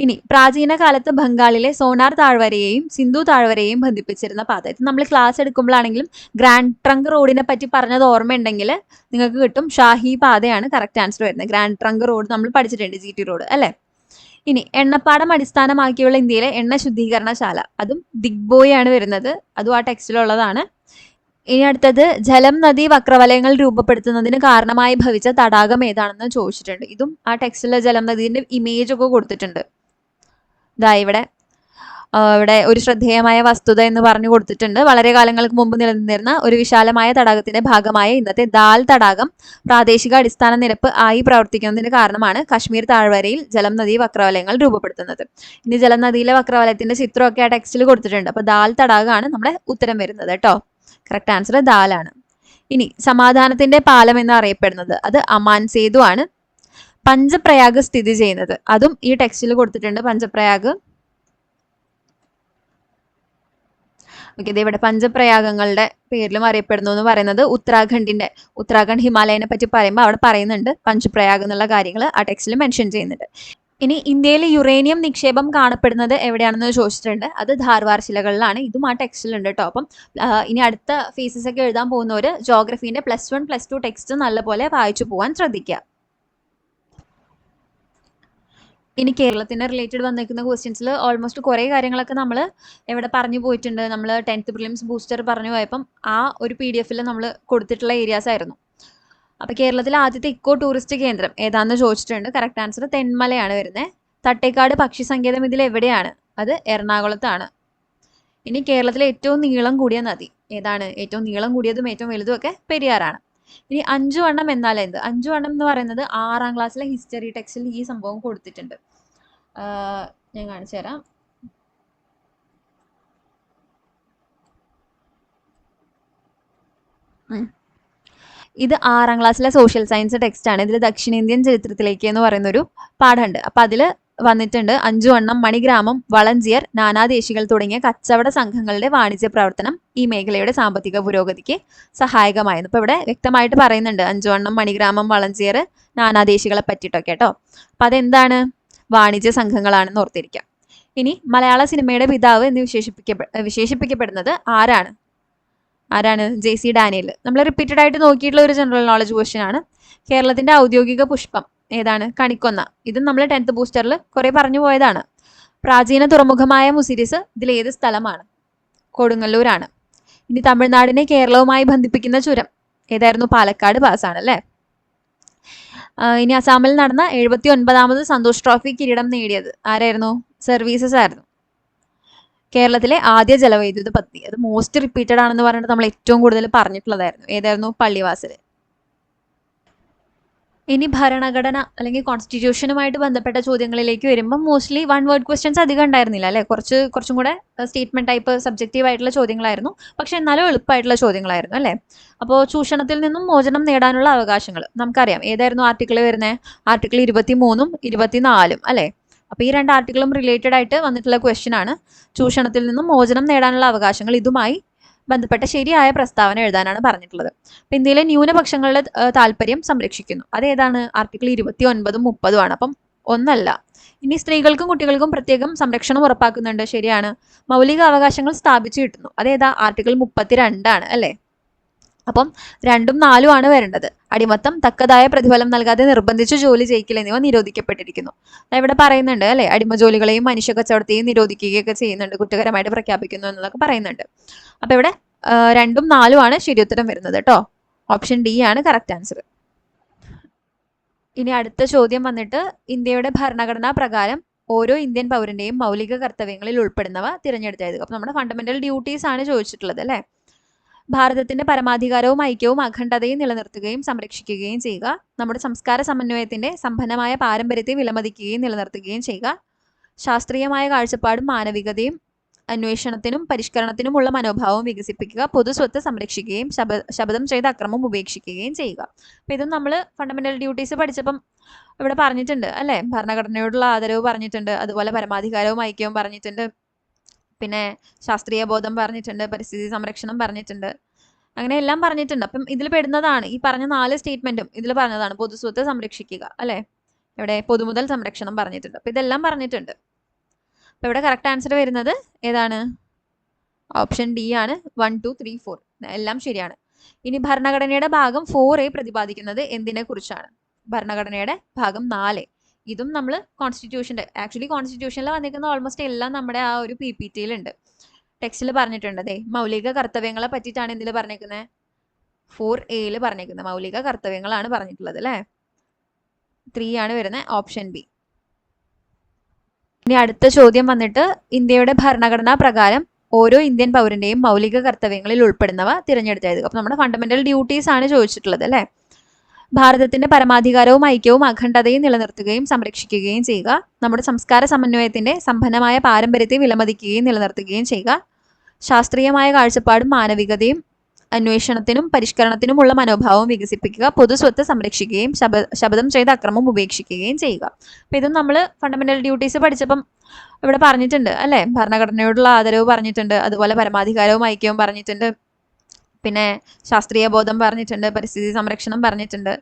ഇനി പ്രാചീന കാലത്ത് ബംഗാളിലെ സോനാർ താഴ്വരയെയും സിന്ധു താഴ്വരയെയും ബന്ധിപ്പിച്ചിരുന്ന പാത. ഇത് നമ്മൾ ക്ലാസ് എടുക്കുമ്പോഴാണെങ്കിലും ഗ്രാൻഡ് ട്രങ്ക് റോഡിനെ പറ്റി പറഞ്ഞത് ഓർമ്മയുണ്ടെങ്കിൽ നിങ്ങൾക്ക് കിട്ടും. ഷാഹി പാതയാണ് കറക്റ്റ് ആൻസർ വരുന്നത്. ഗ്രാൻഡ് ട്രങ്ക് റോഡ് നമ്മൾ പഠിച്ചിട്ടുണ്ട്, GT റോഡ് അല്ലേ. ഇനി എണ്ണപ്പാടം അടിസ്ഥാനമാക്കിയുള്ള ഇന്ത്യയിലെ എണ്ണ ശുദ്ധീകരണശാല, അതും ദിഗ്ബോയ് ആണ് വരുന്നത്. അതും ആ ടെക്സ്റ്റിലുള്ളതാണ്. ഇനി അടുത്തത് ജലം നദി വക്രവലയങ്ങൾ രൂപപ്പെടുത്തുന്നതിന് കാരണമായി ഭവിച്ച തടാകം ഏതാണെന്ന് ചോദിച്ചിട്ടുണ്ട്. ഇതും ആ ടെക്സ്റ്റിലെ ജലം നദീന്റെ ഇമേജ് ഒക്കെ കൊടുത്തിട്ടുണ്ട്. ഇവിടെ ഒരു ശ്രദ്ധേയമായ വസ്തുത എന്ന് പറഞ്ഞു കൊടുത്തിട്ടുണ്ട്. വളരെ കാലങ്ങൾക്ക് മുമ്പ് നിലനിന്നിരുന്ന ഒരു വിശാലമായ തടാകത്തിന്റെ ഭാഗമായ ഇന്നത്തെ ദാൽ തടാകം പ്രാദേശിക അടിസ്ഥാന നിരപ്പ് ആയി പ്രവർത്തിക്കുന്നതിന് കാരണമാണ് കാശ്മീർ താഴ്വരയിൽ ജലം നദി വക്രവലയങ്ങൾ രൂപപ്പെടുത്തുന്നത്. ഇനി ജലം നദിയിലെ വക്രവലയത്തിന്റെ ചിത്രമൊക്കെ ആ ടെക്സ്റ്റിൽ കൊടുത്തിട്ടുണ്ട്. അപ്പൊ ദാൽ തടാകമാണ് നമ്മുടെ ഉത്തരം വരുന്നത് കേട്ടോ. കറക്റ്റ് ആൻസർ ദാലാണ്. ഇനി സമാധാനത്തിന്റെ പാലം എന്ന് അറിയപ്പെടുന്നത് അത് അമാൻ സേതു ആണ്. പഞ്ചപ്രയാഗ് സ്ഥിതി ചെയ്യുന്നത്, അതും ഈ ടെക്സ്റ്റിൽ കൊടുത്തിട്ടുണ്ട്. പഞ്ചപ്രയാഗ് ഇവിടെ പഞ്ചപ്രയാഗങ്ങളുടെ പേരിലും അറിയപ്പെടുന്നു എന്ന് പറയുന്നത് ഉത്തരാഖണ്ഡ് ഹിമാലയനെ പറ്റി പറയുമ്പോൾ അവിടെ പറയുന്നുണ്ട് പഞ്ചപ്രയാഗ് എന്നുള്ള കാര്യങ്ങൾ ആ ടെക്സ്റ്റിൽ മെൻഷൻ ചെയ്യുന്നുണ്ട്. ഇനി ഇന്ത്യയിൽ യുറേനിയം നിക്ഷേപം കാണപ്പെടുന്നത് എവിടെയാണെന്ന് ചോദിച്ചിട്ടുണ്ട്. അത് ധാർവാർ ശിലകളിലാണ്. ഇതും ആ ടെക്സ്റ്റിലുണ്ട് കേട്ടോ. അപ്പം ഇനി അടുത്ത ഫേസസ് ഒക്കെ എഴുതാൻ പോകുന്നവർ ജോഗ്രഫീന്റെ +1 +2 ടെക്സ്റ്റ് നല്ലപോലെ വായിച്ചു പോകാൻ ശ്രദ്ധിക്കുക. ഇനി കേരളത്തിന് റിലേറ്റഡ് വന്നിരിക്കുന്ന ക്വസ്റ്റ്യൻസിൽ ഓൾമോസ്റ്റ് കുറേ കാര്യങ്ങളൊക്കെ നമ്മൾ എവിടെ പറഞ്ഞു പോയിട്ടുണ്ട്. നമ്മൾ 10th പ്രിലിംസ് ബൂസ്റ്റർ പറഞ്ഞു പോയപ്പം ആ ഒരു PDF നമ്മൾ കൊടുത്തിട്ടുള്ള ഏരിയാസ് ആയിരുന്നു. അപ്പൊ കേരളത്തിലെ ആദ്യത്തെ ഇക്കോ ടൂറിസ്റ്റ് കേന്ദ്രം ഏതാണെന്ന് ചോദിച്ചിട്ടുണ്ട്. കറക്റ്റ് ആൻസർ തെന്മലയാണ് വരുന്നത്. തട്ടേക്കാട് പക്ഷി സങ്കേതം ഇതിൽ എവിടെയാണ്? അത് എറണാകുളത്താണ്. ഇനി കേരളത്തിലെ ഏറ്റവും നീളം കൂടിയ നദി ഏതാണ്? ഏറ്റവും നീളം കൂടിയതും ഏറ്റവും വലുതും ഒക്കെ പെരിയാറാണ്. ഇനി 5 വണ്ണം എന്നാൽ എന്ത്? 5 വണ്ണം എന്ന് പറയുന്നത് 6ാം ക്ലാസ്സിലെ ഹിസ്റ്ററി ടെക്സ്റ്റിൽ ഈ സംഭവം കൊടുത്തിട്ടുണ്ട്. ഞാൻ കാണിച്ചു തരാം. ഇത് 6ാം ക്ലാസ്സിലെ സോഷ്യൽ സയൻസ് ടെക്സ്റ്റ് ആണ്. ഇതിൽ ദക്ഷിണേന്ത്യൻ ചരിത്രത്തിലേക്ക് എന്ന് പറയുന്നൊരു പാഠമുണ്ട്. അപ്പൊ അതിൽ വന്നിട്ടുണ്ട് 5 വണ്ണം, മണിഗ്രാമം, വളഞ്ചിയർ, നാനാദേശികൾ തുടങ്ങിയ കച്ചവട സംഘങ്ങളുടെ വാണിജ്യ പ്രവർത്തനം ഈ മേഖലയുടെ സാമ്പത്തിക പുരോഗതിക്ക് സഹായകമായിരുന്നു. ഇപ്പൊ ഇവിടെ വ്യക്തമായിട്ട് പറയുന്നുണ്ട് 5 വണ്ണം, മണിഗ്രാമം, വളഞ്ചിയർ, നാനാദേശികളെ പറ്റിയിട്ടൊക്കെ കേട്ടോ. അപ്പൊ അതെന്താണ്? വാണിജ്യ സംഘങ്ങളാണെന്ന് ഓർത്തിരിക്കാം. ഇനി മലയാള സിനിമയുടെ പിതാവ് എന്ന് വിശേഷിപ്പിക്കപ്പെടുന്നത് ആരാണ്? JC Daniel. നമ്മൾ റിപ്പീറ്റഡ് ആയിട്ട് നോക്കിയിട്ടുള്ള ഒരു ജനറൽ നോളജ് ക്വസ്റ്റ്യൻ ആണ്. കേരളത്തിന്റെ ഔദ്യോഗിക പുഷ്പം ഏതാണ്? കണിക്കൊന്ന. ഇതും നമ്മൾ 10th ബൂസ്റ്ററിൽ കുറെ പറഞ്ഞു പോയതാണ്. പ്രാചീന തുറമുഖമായ മുസിരിസ് ഇതിൽ ഏത് സ്ഥലമാണ്? കൊടുങ്ങല്ലൂരാണ്. ഇനി തമിഴ്നാടിനെ കേരളവുമായി ബന്ധിപ്പിക്കുന്ന ചുരം ഏതായിരുന്നു? പാലക്കാട് പാസ്സാണ് അല്ലേ. ഇനി അസാമിൽ നടന്ന 79ാമത് സന്തോഷ് ട്രോഫി കിരീടം നേടിയത് ആരായിരുന്നു? സർവീസസ് ആയിരുന്നു. കേരളത്തിലെ ആദ്യ ജലവൈദ്യുത പദ്ധതി, അത് മോസ്റ്റ് റിപ്പീറ്റഡ് ആണെന്ന് പറഞ്ഞിട്ട് നമ്മൾ ഏറ്റവും കൂടുതൽ പറഞ്ഞിട്ടുള്ളതായിരുന്നു. ഏതായിരുന്നു? പള്ളിവാസൽ. ഇനി ഭരണഘടന അല്ലെങ്കിൽ കോൺസ്റ്റിറ്റ്യൂഷനുമായിട്ട് ബന്ധപ്പെട്ട ചോദ്യങ്ങളിലേക്ക് വരുമ്പോൾ മോസ്റ്റ്ലി 1 വേർഡ് ക്വസ്റ്റ്യൻസ് അധികം ഉണ്ടായിരുന്നില്ല അല്ലേ. കുറച്ചും കൂടെ സ്റ്റേറ്റ്മെന്റ് ടൈപ്പ് സബ്ജക്റ്റീവ് ആയിട്ടുള്ള ചോദ്യങ്ങളായിരുന്നു. പക്ഷെ എന്നാലും എളുപ്പമായിട്ടുള്ള ചോദ്യങ്ങളായിരുന്നു അല്ലേ. അപ്പോൾ ചൂഷണത്തിൽ നിന്നും മോചനം നേടാനുള്ള അവകാശങ്ങൾ നമുക്കറിയാം. ഏതായിരുന്നു ആർട്ടിക്കിൾ വരുന്നത്? ആർട്ടിക്കിൾ 23ഉം 24ഉം അല്ലേ. അപ്പോൾ ഈ 2 ആർട്ടിക്കിളും റിലേറ്റഡ് ആയിട്ട് വന്നിട്ടുള്ള ക്വസ്റ്റ്യൻ ആണ്. ചൂഷണത്തിൽ നിന്നും മോചനം നേടാനുള്ള അവകാശങ്ങൾ, ഇതുമായി ബന്ധപ്പെട്ട ശരിയായ പ്രസ്താവന എഴുതാനാണ് പറഞ്ഞിട്ടുള്ളത്. അപ്പം ഇന്ത്യയിലെ ന്യൂനപക്ഷങ്ങളുടെ താല്പര്യം സംരക്ഷിക്കുന്നു. അതേതാണ്? ആർട്ടിക്കിൾ 29ഉം 30ഉം ആണ്. അപ്പം ഒന്നല്ല. ഇനി സ്ത്രീകൾക്കും കുട്ടികൾക്കും പ്രത്യേകം സംരക്ഷണം ഉറപ്പാക്കുന്നുണ്ട്. ശരിയാണ്. മൗലിക അവകാശങ്ങൾ സ്ഥാപിച്ചു കിട്ടുന്നു. അതേതാ? ആർട്ടിക്കിൾ 32 ആണ് അല്ലേ. അപ്പം 2ഉം 4ഉം ആണ് വരേണ്ടത്. അടിമത്തം, തക്കതായ പ്രതിഫലം നൽകാതെ നിർബന്ധിച്ചു ജോലി ചെയ്യിക്കൽ എന്നിവ നിരോധിക്കപ്പെട്ടിരിക്കുന്നു. ഇവിടെ പറയുന്നുണ്ട് അല്ലെ, അടിമ ജോലികളെയും മനുഷ്യ കച്ചവടത്തെയും നിരോധിക്കുകയൊക്കെ ചെയ്യുന്നുണ്ട്, കുറ്റകരമായിട്ട് പ്രഖ്യാപിക്കുന്നു എന്നതൊക്കെ പറയുന്നുണ്ട്. അപ്പൊ ഇവിടെ 2ഉം 4ഉം ആണ് ശരിയുത്തരം വരുന്നത് കേട്ടോ. ഓപ്ഷൻ ഡി ആണ് കറക്റ്റ് ആൻസർ. ഇനി അടുത്ത ചോദ്യം വന്നിട്ട് ഇന്ത്യയുടെ ഭരണഘടനാ പ്രകാരം ഓരോ ഇന്ത്യൻ പൗരന്റെയും മൗലിക കർത്തവ്യങ്ങളിൽ ഉൾപ്പെടുന്നവ തിരഞ്ഞെടുത്ത് എഴുതുക. അപ്പൊ നമ്മുടെ ഫണ്ടമെന്റൽ ഡ്യൂട്ടീസ് ആണ് ചോദിച്ചിട്ടുള്ളത് അല്ലെ. ഭാരതത്തിന്റെ പരമാധികാരവും ഐക്യവും അഖണ്ഡതയും നിലനിർത്തുകയും സംരക്ഷിക്കുകയും ചെയ്യുക. നമ്മുടെ സംസ്കാര സമന്വയത്തിന്റെ സമ്പന്നമായ പാരമ്പര്യത്തെ വിലമതിക്കുകയും നിലനിർത്തുകയും ചെയ്യുക. ശാസ്ത്രീയമായ കാഴ്ചപ്പാടും മാനവികതയും അന്വേഷണത്തിനും പരിഷ്കരണത്തിനുമുള്ള മനോഭാവവും വികസിപ്പിക്കുക. പൊതുസ്വത്ത് സംരക്ഷിക്കുകയും ശപഥം ചെയ്ത അക്രമം ഉപേക്ഷിക്കുകയും ചെയ്യുക. അപ്പൊ ഇതും നമ്മൾ ഫണ്ടമെന്റൽ ഡ്യൂട്ടീസ് പഠിച്ചപ്പം ഇവിടെ പറഞ്ഞിട്ടുണ്ട് അല്ലെ. ഭരണഘടനയോടുള്ള ആദരവ് പറഞ്ഞിട്ടുണ്ട്, അതുപോലെ പരമാധികാരവും ഐക്യവും പറഞ്ഞിട്ടുണ്ട്, പിന്നെ ശാസ്ത്രീയ ബോധം പറഞ്ഞിട്ടുണ്ട്, പരിസ്ഥിതി സംരക്ഷണം പറഞ്ഞിട്ടുണ്ട്, അങ്ങനെ എല്ലാം പറഞ്ഞിട്ടുണ്ട്. അപ്പം ഇതിൽ പെടുന്നതാണ് ഈ പറഞ്ഞ 4 സ്റ്റേറ്റ്മെന്റും ഇതിൽ പറഞ്ഞതാണ്. പൊതുസ്വത്ത് സംരക്ഷിക്കുക അല്ലെ, ഇവിടെ പൊതുമുതൽ സംരക്ഷണം പറഞ്ഞിട്ടുണ്ട്. അപ്പൊ ഇതെല്ലാം പറഞ്ഞിട്ടുണ്ട്. അപ്പൊ ഇവിടെ കറക്റ്റ് ആൻസർ വരുന്നത് ഏതാണ്? ഓപ്ഷൻ ഡി ആണ്. 1, 2, 3, 4 എല്ലാം ശരിയാണ്. ഇനി ഭരണഘടനയുടെ ഭാഗം 4A പ്രതിപാദിക്കുന്നത് എന്തിനെ കുറിച്ചാണ്? ഭരണഘടനയുടെ ഭാഗം 4A. ഇതും നമ്മൾ ആക്ച്വലി കോൺസ്റ്റിറ്റ്യൂഷനിൽ വന്നിരിക്കുന്ന ഓൾമോസ്റ്റ് എല്ലാം നമ്മുടെ ആ ഒരു PPT-യിലുണ്ട്, ടെക്സ്റ്റിൽ പറഞ്ഞിട്ടുണ്ട്. അതെ, മൗലിക കർത്തവ്യങ്ങളെ പറ്റിയിട്ടാണ് എന്തിൽ പറഞ്ഞിരിക്കുന്നത്? 4A പറഞ്ഞിരിക്കുന്നത് മൗലിക കർത്തവ്യങ്ങളാണ് പറഞ്ഞിട്ടുള്ളത് അല്ലേ. 3 ആണ് വരുന്നത്, ഓപ്ഷൻ ബി. ഇനി അടുത്ത ചോദ്യം വന്നിട്ട് ഇന്ത്യയുടെ ഭരണഘടനാ പ്രകാരം ഓരോ ഇന്ത്യൻ പൗരന്റെയും മൗലിക കർത്തവ്യങ്ങളിൽ ഉൾപ്പെടുന്നവ തിരഞ്ഞെടുത്ത് എഴുതുക. അപ്പൊ നമ്മുടെ ഫണ്ടമെന്റൽ ഡ്യൂട്ടീസ് ആണ് ചോദിച്ചിട്ടുള്ളത് അല്ലെ. ഭാരതത്തിന്റെ പരമാധികാരവും ഐക്യവും അഖണ്ഡതയും നിലനിർത്തുകയും സംരക്ഷിക്കുകയും ചെയ്യുക. നമ്മുടെ സംസ്കാര സമന്വയത്തിന്റെ സമ്പന്നമായ പാരമ്പര്യത്തെ വിലമതിക്കുകയും നിലനിർത്തുകയും ചെയ്യുക. ശാസ്ത്രീയമായ കാഴ്ചപ്പാടും മാനവികതയും അന്വേഷണത്തിനും പരിഷ്കരണത്തിനുമുള്ള മനോഭാവവും വികസിപ്പിക്കുക. പൊതുസ്വത്ത് സംരക്ഷിക്കുകയും ശപഥം ചെയ്ത അക്രമം ഉപേക്ഷിക്കുകയും ചെയ്യുക. അപ്പൊ ഇതും നമ്മൾ ഫണ്ടമെന്റൽ ഡ്യൂട്ടീസ് പഠിച്ചപ്പം ഇവിടെ പറഞ്ഞിട്ടുണ്ട് അല്ലെ. ഭരണഘടനയോടുള്ള ആദരവ് പറഞ്ഞിട്ടുണ്ട്, അതുപോലെ പരമാധികാരവും ഐക്യവും പറഞ്ഞിട്ടുണ്ട്, പിന്നെ ശാസ്ത്രീയ ബോധം പറഞ്ഞിട്ടുണ്ട്, പരിസ്ഥിതി സംരക്ഷണം പറഞ്ഞിട്ടുണ്ട്,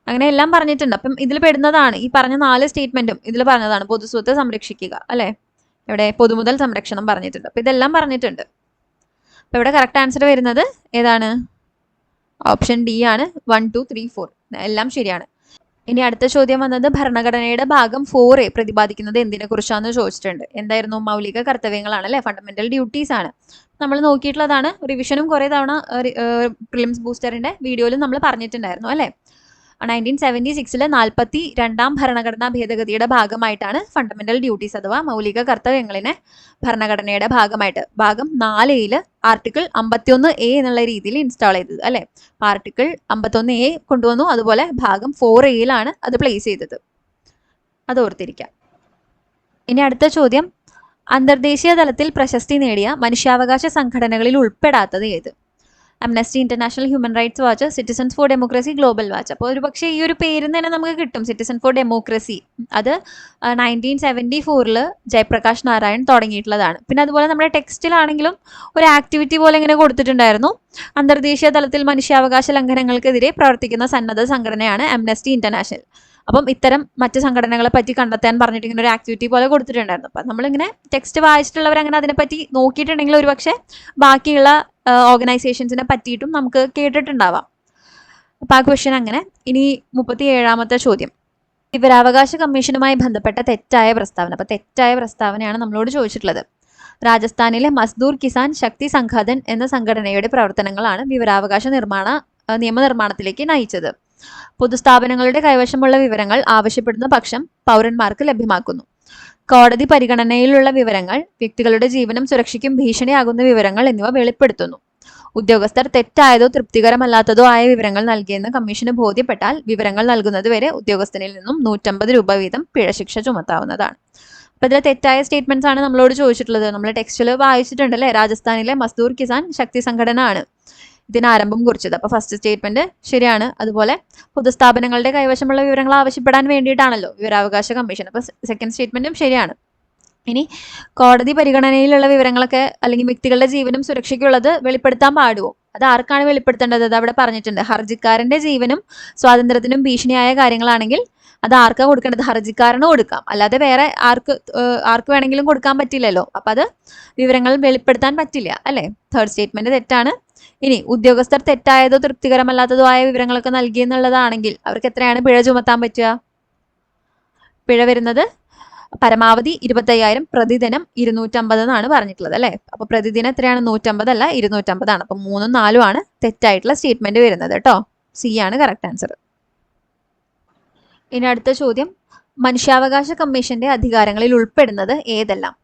അങ്ങനെ എല്ലാം പറഞ്ഞിട്ടുണ്ട്. അപ്പം ഇതിൽ പെടുന്നതാണ് ഈ പറഞ്ഞ 4 സ്റ്റേറ്റ്മെന്റും ഇതിൽ പറഞ്ഞതാണ്. പൊതുസ്വത്ത് സംരക്ഷിക്കുക അല്ലെ, ഇവിടെ പൊതുമുതൽ സംരക്ഷണം പറഞ്ഞിട്ടുണ്ട്. അപ്പൊ ഇതെല്ലാം പറഞ്ഞിട്ടുണ്ട്. അപ്പൊ ഇവിടെ കറക്റ്റ് ആൻസർ വരുന്നത് ഏതാണ്? ഓപ്ഷൻ ഡി ആണ്. 1, 2, 3, 4 എല്ലാം ശരിയാണ്. ഇനി അടുത്ത ചോദ്യം വന്നത് ഭരണഘടനയുടെ ഭാഗം 4A പ്രതിപാദിക്കുന്നത് എന്തിനെ കുറിച്ചാണെന്ന് ചോദിച്ചിട്ടുണ്ട്. എന്തായിരുന്നു? മൗലിക കർത്തവ്യങ്ങളാണ് അല്ലെ, ഫണ്ടമെന്റൽ ഡ്യൂട്ടീസ് ആണ്. നമ്മൾ നോക്കിയിട്ടുള്ളതാണ്, റിവിഷനും കുറെ തവണ പ്രിലിംസ് ബൂസ്റ്ററിന്റെ വീഡിയോയിലും നമ്മൾ പറഞ്ഞിട്ടുണ്ടായിരുന്നു അല്ലെ. 1976 42ാം ഭരണഘടനാ ഭേദഗതിയുടെ ഭാഗമായിട്ടാണ് ഫണ്ടമെന്റൽ ഡ്യൂട്ടീസ് അഥവാ മൗലിക കർത്തവ്യങ്ങളിനെ ഭരണഘടനയുടെ ഭാഗമായിട്ട് ഭാഗം 4A ആർട്ടിക്കിൾ 51A എന്നുള്ള രീതിയിൽ ഇൻസ്റ്റാൾ ചെയ്തത് അല്ലെ. ആർട്ടിക്കിൾ 51A കൊണ്ടുവന്നു, അതുപോലെ ഭാഗം 4A അത് പ്ലേസ് ചെയ്തത്. അത് ഓർത്തിരിക്കാം. ഇനി അടുത്ത ചോദ്യം, അന്തർദേശീയ തലത്തിൽ പ്രശസ്തി നേടിയ മനുഷ്യാവകാശ സംഘടനകളിൽ ഉൾപ്പെടാത്തത് ഏത്? Amnesty International, Human Rights Watch, Citizens for Democracy, Global Watch. അപ്പോൾ ഒരു പക്ഷേ ഈ ഒരു പേരിൽ തന്നെ നമുക്ക് കിട്ടും, സിറ്റിസൺ ഫോർ ഡെമോക്രസി. അത് 1974 ജയപ്രകാശ് നാരായൺ തുടങ്ങിയിട്ടുള്ളതാണ്. പിന്നെ അതുപോലെ നമ്മുടെ ടെക്സ്റ്റിലാണെങ്കിലും ഒരു ആക്ടിവിറ്റി പോലെ ഇങ്ങനെ കൊടുത്തിട്ടുണ്ടായിരുന്നു. അന്തർദേശീയ തലത്തിൽ മനുഷ്യാവകാശ ലംഘനങ്ങൾക്കെതിരെ പ്രവർത്തിക്കുന്ന സന്നദ്ധ സംഘടനയാണ് അംനസ്റ്റി ഇന്റർനാഷണൽ. അപ്പം ഇത്തരം മറ്റ് സംഘടനകളെ പറ്റി കണ്ടെത്താൻ പറഞ്ഞിട്ട് ഇങ്ങനെ ഒരു ആക്ടിവിറ്റി പോലെ കൊടുത്തിട്ടുണ്ടായിരുന്നു. അപ്പം നമ്മളിങ്ങനെ ടെക്സ്റ്റ് വായിച്ചിട്ടുള്ളവർ അങ്ങനെ അതിനെപ്പറ്റി നോക്കിയിട്ടുണ്ടെങ്കിൽ ഒരുപക്ഷെ ബാക്കിയുള്ള ഓർഗനൈസേഷൻസിനെ പറ്റിയിട്ടും നമുക്ക് കേട്ടിട്ടുണ്ടാവാം. അപ്പം ആ ക്വസ്റ്റ്യൻ അങ്ങനെ. ഇനി 37ാമത്തെ ചോദ്യം, വിവരാവകാശ കമ്മീഷനുമായി ബന്ധപ്പെട്ട തെറ്റായ പ്രസ്താവന. അപ്പം തെറ്റായ പ്രസ്താവനയാണ് നമ്മളോട് ചോദിച്ചിട്ടുള്ളത്. രാജസ്ഥാനിലെ മസ്ദൂർ കിസാൻ ശക്തി സംഘാതൻ എന്ന സംഘടനയുടെ പ്രവർത്തനങ്ങളാണ് വിവരാവകാശ നിയമനിർമ്മാണത്തിലേക്ക് നയിച്ചത്. പൊതുസ്ഥാപനങ്ങളുടെ കൈവശമുള്ള വിവരങ്ങൾ ആവശ്യപ്പെടുന്ന പക്ഷം പൗരന്മാർക്ക് ലഭ്യമാക്കുന്നു. കോടതി പരിഗണനയിലുള്ള വിവരങ്ങൾ, വ്യക്തികളുടെ ജീവനും സുരക്ഷയ്ക്കും ഭീഷണിയാകുന്ന വിവരങ്ങൾ എന്നിവ വെളിപ്പെടുത്തുന്നു. ഉദ്യോഗസ്ഥർ തെറ്റായതോ തൃപ്തികരമല്ലാത്തതോ ആയ വിവരങ്ങൾ നൽകിയെന്ന് കമ്മീഷന് ബോധ്യപ്പെട്ടാൽ വിവരങ്ങൾ നൽകുന്നതുവരെ ഉദ്യോഗസ്ഥനിൽ നിന്നും 150 രൂപ വീതം പിഴശിക്ഷ ചുമത്താവുന്നതാണ്. അപ്പൊ ഇതിലെ തെറ്റായ സ്റ്റേറ്റ്മെന്റ്സ് ആണ് നമ്മളോട് ചോദിച്ചിട്ടുള്ളത്. നമ്മൾ ടെക്സ്റ്റിൽ വായിച്ചിട്ടുണ്ടല്ലേ, രാജസ്ഥാനിലെ മസ്ദൂർ കിസാൻ ശക്തി സംഘടന ആണ് ഇതിന് ആരംഭം കുറിച്ചത്. അപ്പൊ ഫസ്റ്റ് സ്റ്റേറ്റ്മെന്റ് ശരിയാണ്. അതുപോലെ പൊതുസ്ഥാപനങ്ങളുടെ കൈവശമുള്ള വിവരങ്ങൾ ആവശ്യപ്പെടാൻ വേണ്ടിയിട്ടാണല്ലോ വിവരാവകാശ കമ്മീഷൻ. അപ്പൊ സെക്കൻഡ് സ്റ്റേറ്റ്മെന്റും ശരിയാണ്. ഇനി കോടതി പരിഗണനയിലുള്ള വിവരങ്ങളൊക്കെ അല്ലെങ്കിൽ വ്യക്തികളുടെ ജീവനും സുരക്ഷയ്ക്കുള്ളത് വെളിപ്പെടുത്താൻ പാടുമോ? അത് ആർക്കാണ് വെളിപ്പെടുത്തേണ്ടത്? അത് അവിടെ പറഞ്ഞിട്ടുണ്ട്. ഹർജിക്കാരന്റെ ജീവനും സ്വാതന്ത്ര്യത്തിനും ഭീഷണിയായ കാര്യങ്ങളാണെങ്കിൽ അത് ആർക്കാ കൊടുക്കേണ്ടത്? ഹർജിക്കാരന് കൊടുക്കാം, അല്ലാതെ വേറെ ആർക്ക് വേണമെങ്കിലും കൊടുക്കാൻ പറ്റില്ലല്ലോ. അപ്പൊ അത് വിവരങ്ങൾ വെളിപ്പെടുത്താൻ പറ്റില്ല അല്ലെ. തേർഡ് സ്റ്റേറ്റ്മെന്റ് തെറ്റാണ്. ഇനി ഉദ്യോഗസ്ഥർ തെറ്റായതോ തൃപ്തികരമല്ലാത്തതോ ആയ വിവരങ്ങളൊക്കെ നൽകിയെന്നുള്ളതാണെങ്കിൽ അവർക്ക് എത്രയാണ് പിഴ ചുമത്താൻ പറ്റുക? പിഴ വരുന്നത് പരമാവധി 25,000, പ്രതിദിനം 250 എന്നാണ് പറഞ്ഞിട്ടുള്ളത് അല്ലെ. അപ്പൊ പ്രതിദിനം എത്രയാണ്? 150 അല്ല, 250 ആണ്. അപ്പൊ 3ഉം 4ഉം ആണ് തെറ്റായിട്ടുള്ള സ്റ്റേറ്റ്മെന്റ് വരുന്നത് കേട്ടോ. സി ആണ് കറക്റ്റ് ആൻസർ. ഇനി അടുത്ത ചോദ്യം, മനുഷ്യാവകാശ കമ്മീഷന്റെ അധികാരങ്ങളിൽ ഉൾപ്പെടുന്നത് ഏതെല്ലാം?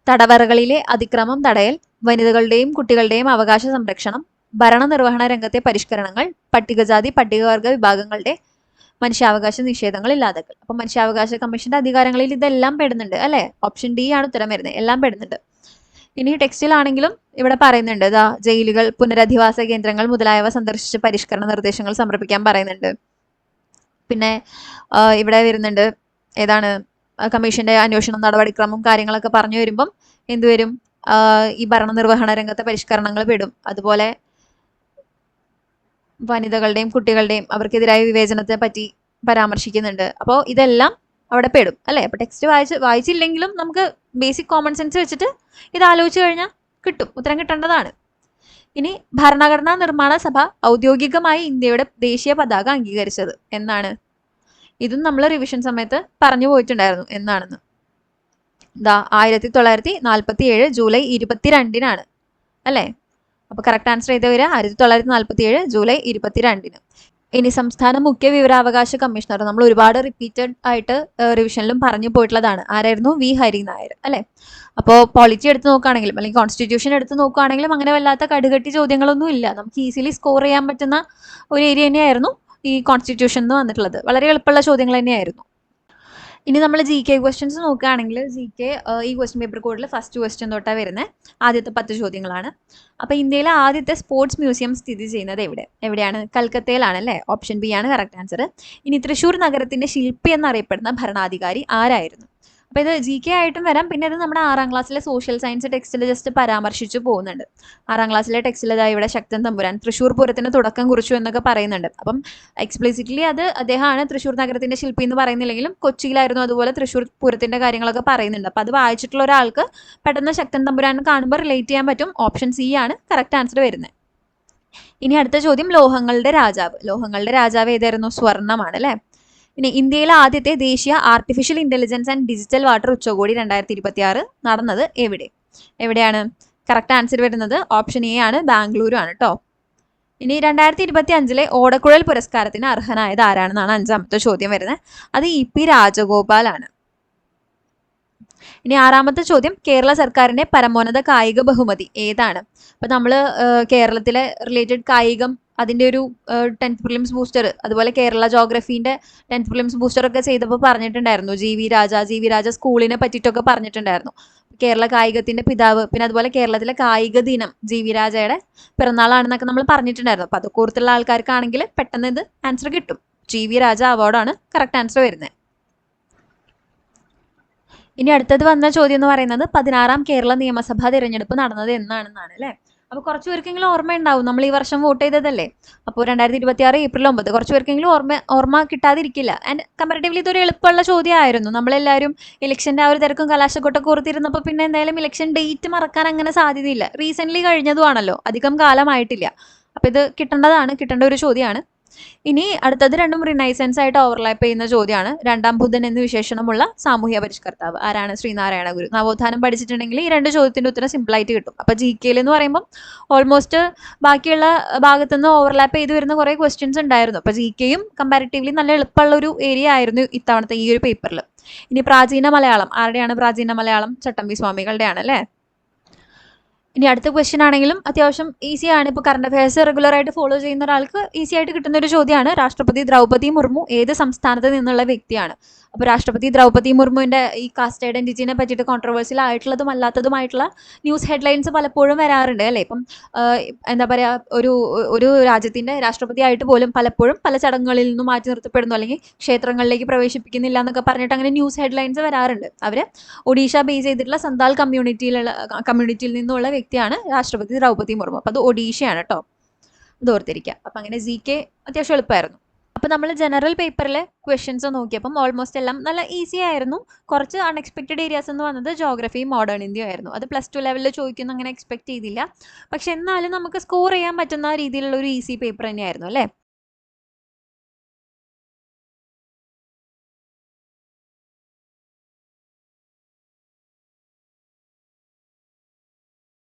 തടവറകളിലെ അതിക്രമം തടയൽ, വനിതകളുടെയും കുട്ടികളുടെയും അവകാശ സംരക്ഷണം, ഭരണനിർവഹണ രംഗത്തെ പരിഷ്കരണങ്ങൾ, പട്ടികജാതി പട്ടികവർഗ വിഭാഗങ്ങളുടെ മനുഷ്യാവകാശ നിഷേധങ്ങൾ ഇല്ലാതാക്കൽ. അപ്പൊ മനുഷ്യാവകാശ കമ്മീഷന്റെ അധികാരങ്ങളിൽ ഇതെല്ലാം പെടുന്നുണ്ട് അല്ലെ. ഓപ്ഷൻ ഡി ആണ് ഉത്തരം വരുന്നത്. എല്ലാം പെടുന്നുണ്ട്. ഇനി ടെക്സ്റ്റിലാണെങ്കിലും ഇവിടെ പറയുന്നുണ്ട്, ജയിലുകൾ, പുനരധിവാസ കേന്ദ്രങ്ങൾ മുതലായവ സന്ദർശിച്ച് പരിഷ്കരണ നിർദ്ദേശങ്ങൾ സമർപ്പിക്കാൻ പറയുന്നുണ്ട്. പിന്നെ ഇവിടെ വരുന്നുണ്ട് ഏതാണ്, കമ്മീഷന്റെ അന്വേഷണം, നടപടിക്രമം, കാര്യങ്ങളൊക്കെ പറഞ്ഞു വരുമ്പം എന്തുവരും? ഈ ഭരണനിർവഹണ രംഗത്തെ പരിഷ്കരണങ്ങൾ പെടും. അതുപോലെ വനിതകളുടെയും കുട്ടികളുടെയും അവർക്കെതിരായ വിവേചനത്തെ പറ്റി പരാമർശിക്കുന്നുണ്ട്. അപ്പോൾ ഇതെല്ലാം അവിടെ പെടും അല്ലെ. അപ്പൊ ടെക്സ്റ്റ് വായിച്ചില്ലെങ്കിലും നമുക്ക് ബേസിക് കോമൺ സെൻസ് വെച്ചിട്ട് ഇത് ആലോചിച്ച് കഴിഞ്ഞാൽ കിട്ടും, ഉത്തരം കിട്ടേണ്ടതാണ്. ഇനി ഭരണഘടനാ നിർമ്മാണ സഭ ഔദ്യോഗികമായി ഇന്ത്യയുടെ ദേശീയ പതാക അംഗീകരിച്ചത് എന്നാണ്? ഇതും നമ്മൾ റിവിഷൻ സമയത്ത് പറഞ്ഞു പോയിട്ടുണ്ടായിരുന്നു എന്നാണെന്ന്. 1947 ജൂലൈ 22-നാണ് അല്ലേ. അപ്പൊ കറക്റ്റ് ആൻസർ ചെയ്ത് വരിക 1947 ജൂലൈ 22-ന്. ഇനി സംസ്ഥാന മുഖ്യ വിവരാവകാശ കമ്മീഷണർ നമ്മൾ ഒരുപാട് റിപ്പീറ്റഡ് ആയിട്ട് റിവിഷനിലും പറഞ്ഞു പോയിട്ടുള്ളതാണ്. ആരായിരുന്നു? വി ഹരിനായർ അല്ലെ. അപ്പോൾ പോളിറ്റി എടുത്ത് നോക്കുകയാണെങ്കിലും അല്ലെങ്കിൽ കോൺസ്റ്റിറ്റ്യൂഷൻ എടുത്ത് നോക്കുകയാണെങ്കിലും അങ്ങനെ വല്ലാത്ത കടുകട്ടി ചോദ്യങ്ങളൊന്നും ഇല്ല. നമുക്ക് ഈസിലി സ്കോർ ചെയ്യാൻ പറ്റുന്ന ഒരു ഏരിയ തന്നെയായിരുന്നു ഈ കോൺസ്റ്റിറ്റ്യൂഷൻ എന്ന് വന്നിട്ടുള്ളത്. വളരെ എളുപ്പമുള്ള ചോദ്യങ്ങൾ തന്നെയായിരുന്നു. ഇനി നമ്മൾ GK ക്വസ്റ്റ്യൻസ് നോക്കുകയാണെങ്കിൽ GK ഈ ക്വസ്റ്റ്യൻ പേപ്പർ കോഡിൽ ഫസ്റ്റ് ക്വസ്റ്റ്യൻ തൊട്ടാണ് വരുന്നത്. ആദ്യത്തെ 10 ചോദ്യങ്ങളാണ്. അപ്പോൾ ഇന്ത്യയിലെ ആദ്യത്തെ സ്പോർട്സ് മ്യൂസിയം സ്ഥിതി ചെയ്യുന്നത് എവിടെയാണ്? കൽക്കത്തയിലാണ് അല്ലേ. ഓപ്ഷൻ ബി ആണ് കറക്റ്റ് ആൻസർ. ഇനി തൃശ്ശൂർ നഗരത്തിന്റെ ശില്പി എന്നറിയപ്പെടുന്ന ഭരണാധികാരി ആരായിരുന്നു? അപ്പോൾ ഇത് GK ആയിട്ടും വരാം. പിന്നെ ഇത് നമ്മുടെ 6ാം ക്ലാസ്സിലെ സോഷ്യൽ സയൻസ് ടെക്സ്റ്റിൽ ജസ്റ്റ് പരാമർശിച്ചു പോകുന്നുണ്ട്. 6ാം ക്ലാസ്സിലെ ടെക്സ്റ്റിൽ ഇവിടെ ശക്തൻ തമ്പുരാൻ തൃശ്ശൂർ പൂരത്തിന് തുടക്കം കുറിച്ചു എന്നൊക്കെ പറയുന്നുണ്ട്. അപ്പം എക്സ്പ്ലിസിറ്റ്ലി അത് അദ്ദേഹമാണ് തൃശ്ശൂർ നഗരത്തിന്റെ ശില്പി എന്ന് പറയുന്നില്ലെങ്കിലും കൊച്ചിയിലായിരുന്നു അതുപോലെ തൃശ്ശൂർ പൂരത്തിന്റെ കാര്യങ്ങളൊക്കെ പറയുന്നുണ്ട്. അപ്പം അത് വായിച്ചിട്ടുള്ള ഒരാൾക്ക് പെട്ടെന്ന് ശക്തൻ തമ്പുരാൻ കാണുമ്പോൾ റിലേറ്റ് ചെയ്യാൻ പറ്റും. ഓപ്ഷൻ സി ആണ് കറക്റ്റ് ആൻസർ വരുന്നത്. ഇനി അടുത്ത ചോദ്യം, ലോഹങ്ങളുടെ രാജാവ് ഏതായിരുന്നു? സ്വർണ്ണമാണ് അല്ലേ. ഇനി ഇന്ത്യയിലെ ആദ്യത്തെ ദേശീയ artificial intelligence and digital water ഉച്ചകോടി 2026 നടന്നത് എവിടെയാണ്? കറക്റ്റ് ആൻസർ വരുന്നത് ഓപ്ഷൻ എ ആണ്, ബാംഗ്ലൂരു ആണ് കേട്ടോ. ഇനി 2025 ഓടക്കുഴൽ പുരസ്കാരത്തിന് അർഹനായത് ആരാണെന്നാണ് 5ാമത്തെ ചോദ്യം വരുന്നത്. അത് EP രാജഗോപാൽ ആണ്. ഇനി 6ാമത്തെ ചോദ്യം, കേരള സർക്കാരിന്റെ പരമോന്നത കായിക ബഹുമതി ഏതാണ്? അപ്പൊ നമ്മള് കേരളത്തിലെ റിലേറ്റഡ് കായികം അതിന്റെ ഒരു 10th പ്രിലിംസ് ബൂസ്റ്റർ, അതുപോലെ കേരള ജോഗ്രഫീന്റെ 10th പ്രിലിംസ് ബൂസ്റ്റർ ഒക്കെ ചെയ്തപ്പോൾ പറഞ്ഞിട്ടുണ്ടായിരുന്നു. ജി വി രാജ സ്കൂളിനെ പറ്റിയിട്ടൊക്കെ പറഞ്ഞിട്ടുണ്ടായിരുന്നു. കേരള കായികത്തിന്റെ പിതാവ്, പിന്നെ അതുപോലെ കേരളത്തിലെ കായിക ദിനം ജി വി രാജയുടെ പിറന്നാളാണെന്നൊക്കെ നമ്മൾ പറഞ്ഞിട്ടുണ്ടായിരുന്നു. അപ്പൊ അതൊക്കെ ഓർത്തുള്ള ആൾക്കാർക്കാണെങ്കിൽ പെട്ടെന്ന് ഇത് ആൻസർ കിട്ടും. ജി വി രാജ അവാർഡാണ് കറക്റ്റ് ആൻസർ വരുന്നത്. ഇനി അടുത്തത് വന്ന ചോദ്യം എന്ന് പറയുന്നത് 16ാം കേരള നിയമസഭാ തിരഞ്ഞെടുപ്പ് നടന്നത് എന്നാണെന്നാണ് അല്ലെ. അപ്പൊ കുറച്ചു പേർക്കെങ്കിലും ഓർമ്മ ഉണ്ടാവും, നമ്മൾ ഈ വർഷം വോട്ട് ചെയ്തതല്ലേ. അപ്പോൾ 2026 ഏപ്രിൽ 9 കുറച്ചു പേർക്കെങ്കിലും ഓർമ്മ കിട്ടാതിരിക്കില്ല. ആൻഡ് കമ്പാരിറ്റീവ്ലി ഇതൊരു എളുപ്പമുള്ള ചോദ്യമായിരുന്നു. നമ്മളെല്ലാവരും ഇലക്ഷന്റെ ആ ഒരു തിരക്കും കലാശക്കൊട്ടൊക്കെ ഓർത്തിരുന്നപ്പോൾ പിന്നെ എന്തായാലും ഇലക്ഷൻ ഡേറ്റ് മറക്കാൻ അങ്ങനെ സാധ്യതയില്ല. റീസെന്റ് കഴിഞ്ഞതുമാണല്ലോ, അധികം കാലമായിട്ടില്ല. അപ്പൊ ഇത് കിട്ടേണ്ട ഒരു ചോദ്യമാണ്. ഇനി അടുത്തത് രണ്ടും റിനൈസൻസ് ആയിട്ട് ഓവർലാപ്പ് ചെയ്യുന്ന ചോദ്യമാണ്. 2ാം ബുദ്ധൻ എന്ന് വിശേഷണമുള്ള സാമൂഹ്യ പരിഷ്കർത്താവ് ആരാണ്? ശ്രീനാരായണ ഗുരു. നവോത്ഥാനം പഠിച്ചിട്ടുണ്ടെങ്കിൽ ഈ 2 ചോദ്യത്തിന്റെ ഉത്തരം സിമ്പിൾ ആയിട്ട് കിട്ടും. അപ്പൊ GK എന്ന് പറയുമ്പോൾ ഓൾമോസ്റ്റ് ബാക്കിയുള്ള ഭാഗത്തുനിന്ന് ഓവർലാപ്പ് ചെയ്ത് വരുന്ന കുറെ ക്വസ്റ്റ്യൻസ് ഉണ്ടായിരുന്നു. അപ്പൊ GKയും കമ്പാരിറ്റീവ്ലി നല്ല എളുപ്പമുള്ള ഒരു ഏരിയ ആയിരുന്നു ഇത്തവണത്തെ ഈ ഒരു പേപ്പറിൽ. ഇനി പ്രാചീന മലയാളം ആരുടെയാണ്? പ്രാചീന മലയാളം ചട്ടമ്പി സ്വാമികളുടെ ആണ് അല്ലേ. ഇനി അടുത്ത ക്വസ്റ്റ്യൻ ആണെങ്കിലും അത്യാവശ്യം ഈസിയാണ്. ഇപ്പോൾ കറണ്ട് അഫയേഴ്സ് റെഗുലർ ആയിട്ട് ഫോളോ ചെയ്യുന്ന ഒരാൾക്ക് ഈസി ആയിട്ട് കിട്ടുന്ന ഒരു ചോദ്യമാണ്. രാഷ്ട്രപതി ദ്രൗപദി മുർമു ഏത് സംസ്ഥാനത്ത് നിന്നുള്ള വ്യക്തിയാണ്? അപ്പോൾ രാഷ്ട്രപതി ദ്രൗപദി മുർമുവിന്റെ ഈ കാസ്റ്റ് ഐഡന്റിറ്റിനെ പറ്റിയിട്ട് കോൺട്രവേഴ്സിയൽ ആയിട്ടുള്ളതും അല്ലാത്തതുമായിട്ടുള്ള ന്യൂസ് ഹെഡ്ലൈൻസ് പലപ്പോഴും വരാറുണ്ട് അല്ലേ. ഇപ്പം എന്താ പറയാ, ഒരു രാജ്യത്തിന്റെ രാഷ്ട്രപതി ആയിട്ട് പോലും പലപ്പോഴും പല ചടങ്ങുകളിൽ നിന്നും മാറ്റി നിർത്തപ്പെടുന്നു, അല്ലെങ്കിൽ ക്ഷേത്രങ്ങളിലേക്ക് പ്രവേശിപ്പിക്കുന്നില്ല എന്നൊക്കെ പറഞ്ഞിട്ട് അങ്ങനെ ന്യൂസ് ഹെഡ്ലൈൻസ് വരാറുണ്ട്. അവര് ഒഡീഷ ബേസ് ചെയ്തിട്ടുള്ള സന്താൽ കമ്മ്യൂണിറ്റിയിൽ നിന്നുള്ള വ്യക്തിയാണ് രാഷ്ട്രപതി ദ്രൗപദി മുർമു. അപ്പൊ അത് ഒഡീഷയാണ് കേട്ടോ, അത് ഓർത്തിരിക്കുക. അപ്പൊ അങ്ങനെ GK അത്യാവശ്യം എളുപ്പമായിരുന്നു. അപ്പോൾ നമ്മൾ ജനറൽ പേപ്പറിലെ ക്വസ്റ്റ്യൻസ് നോക്കിയപ്പം ഓൾമോസ്റ്റ് എല്ലാം നല്ല ഈസി ആയിരുന്നു. കുറച്ച് അൺഎക്സ്പെക്റ്റഡ് ഏരിയാസ് എന്ന് വന്നത് ജോഗ്രഫിയും മോഡേൺ ഇന്ത്യയും ആയിരുന്നു. അത് +2 ലെവലിൽ ചോദിക്കുന്ന അങ്ങനെ എക്സ്പെക്ട് ചെയ്തില്ല. പക്ഷെ എന്നാലും നമുക്ക് സ്കോർ ചെയ്യാൻ പറ്റുന്ന രീതിയിലുള്ള ഒരു ഈസി പേപ്പർ തന്നെയായിരുന്നു അല്ലേ.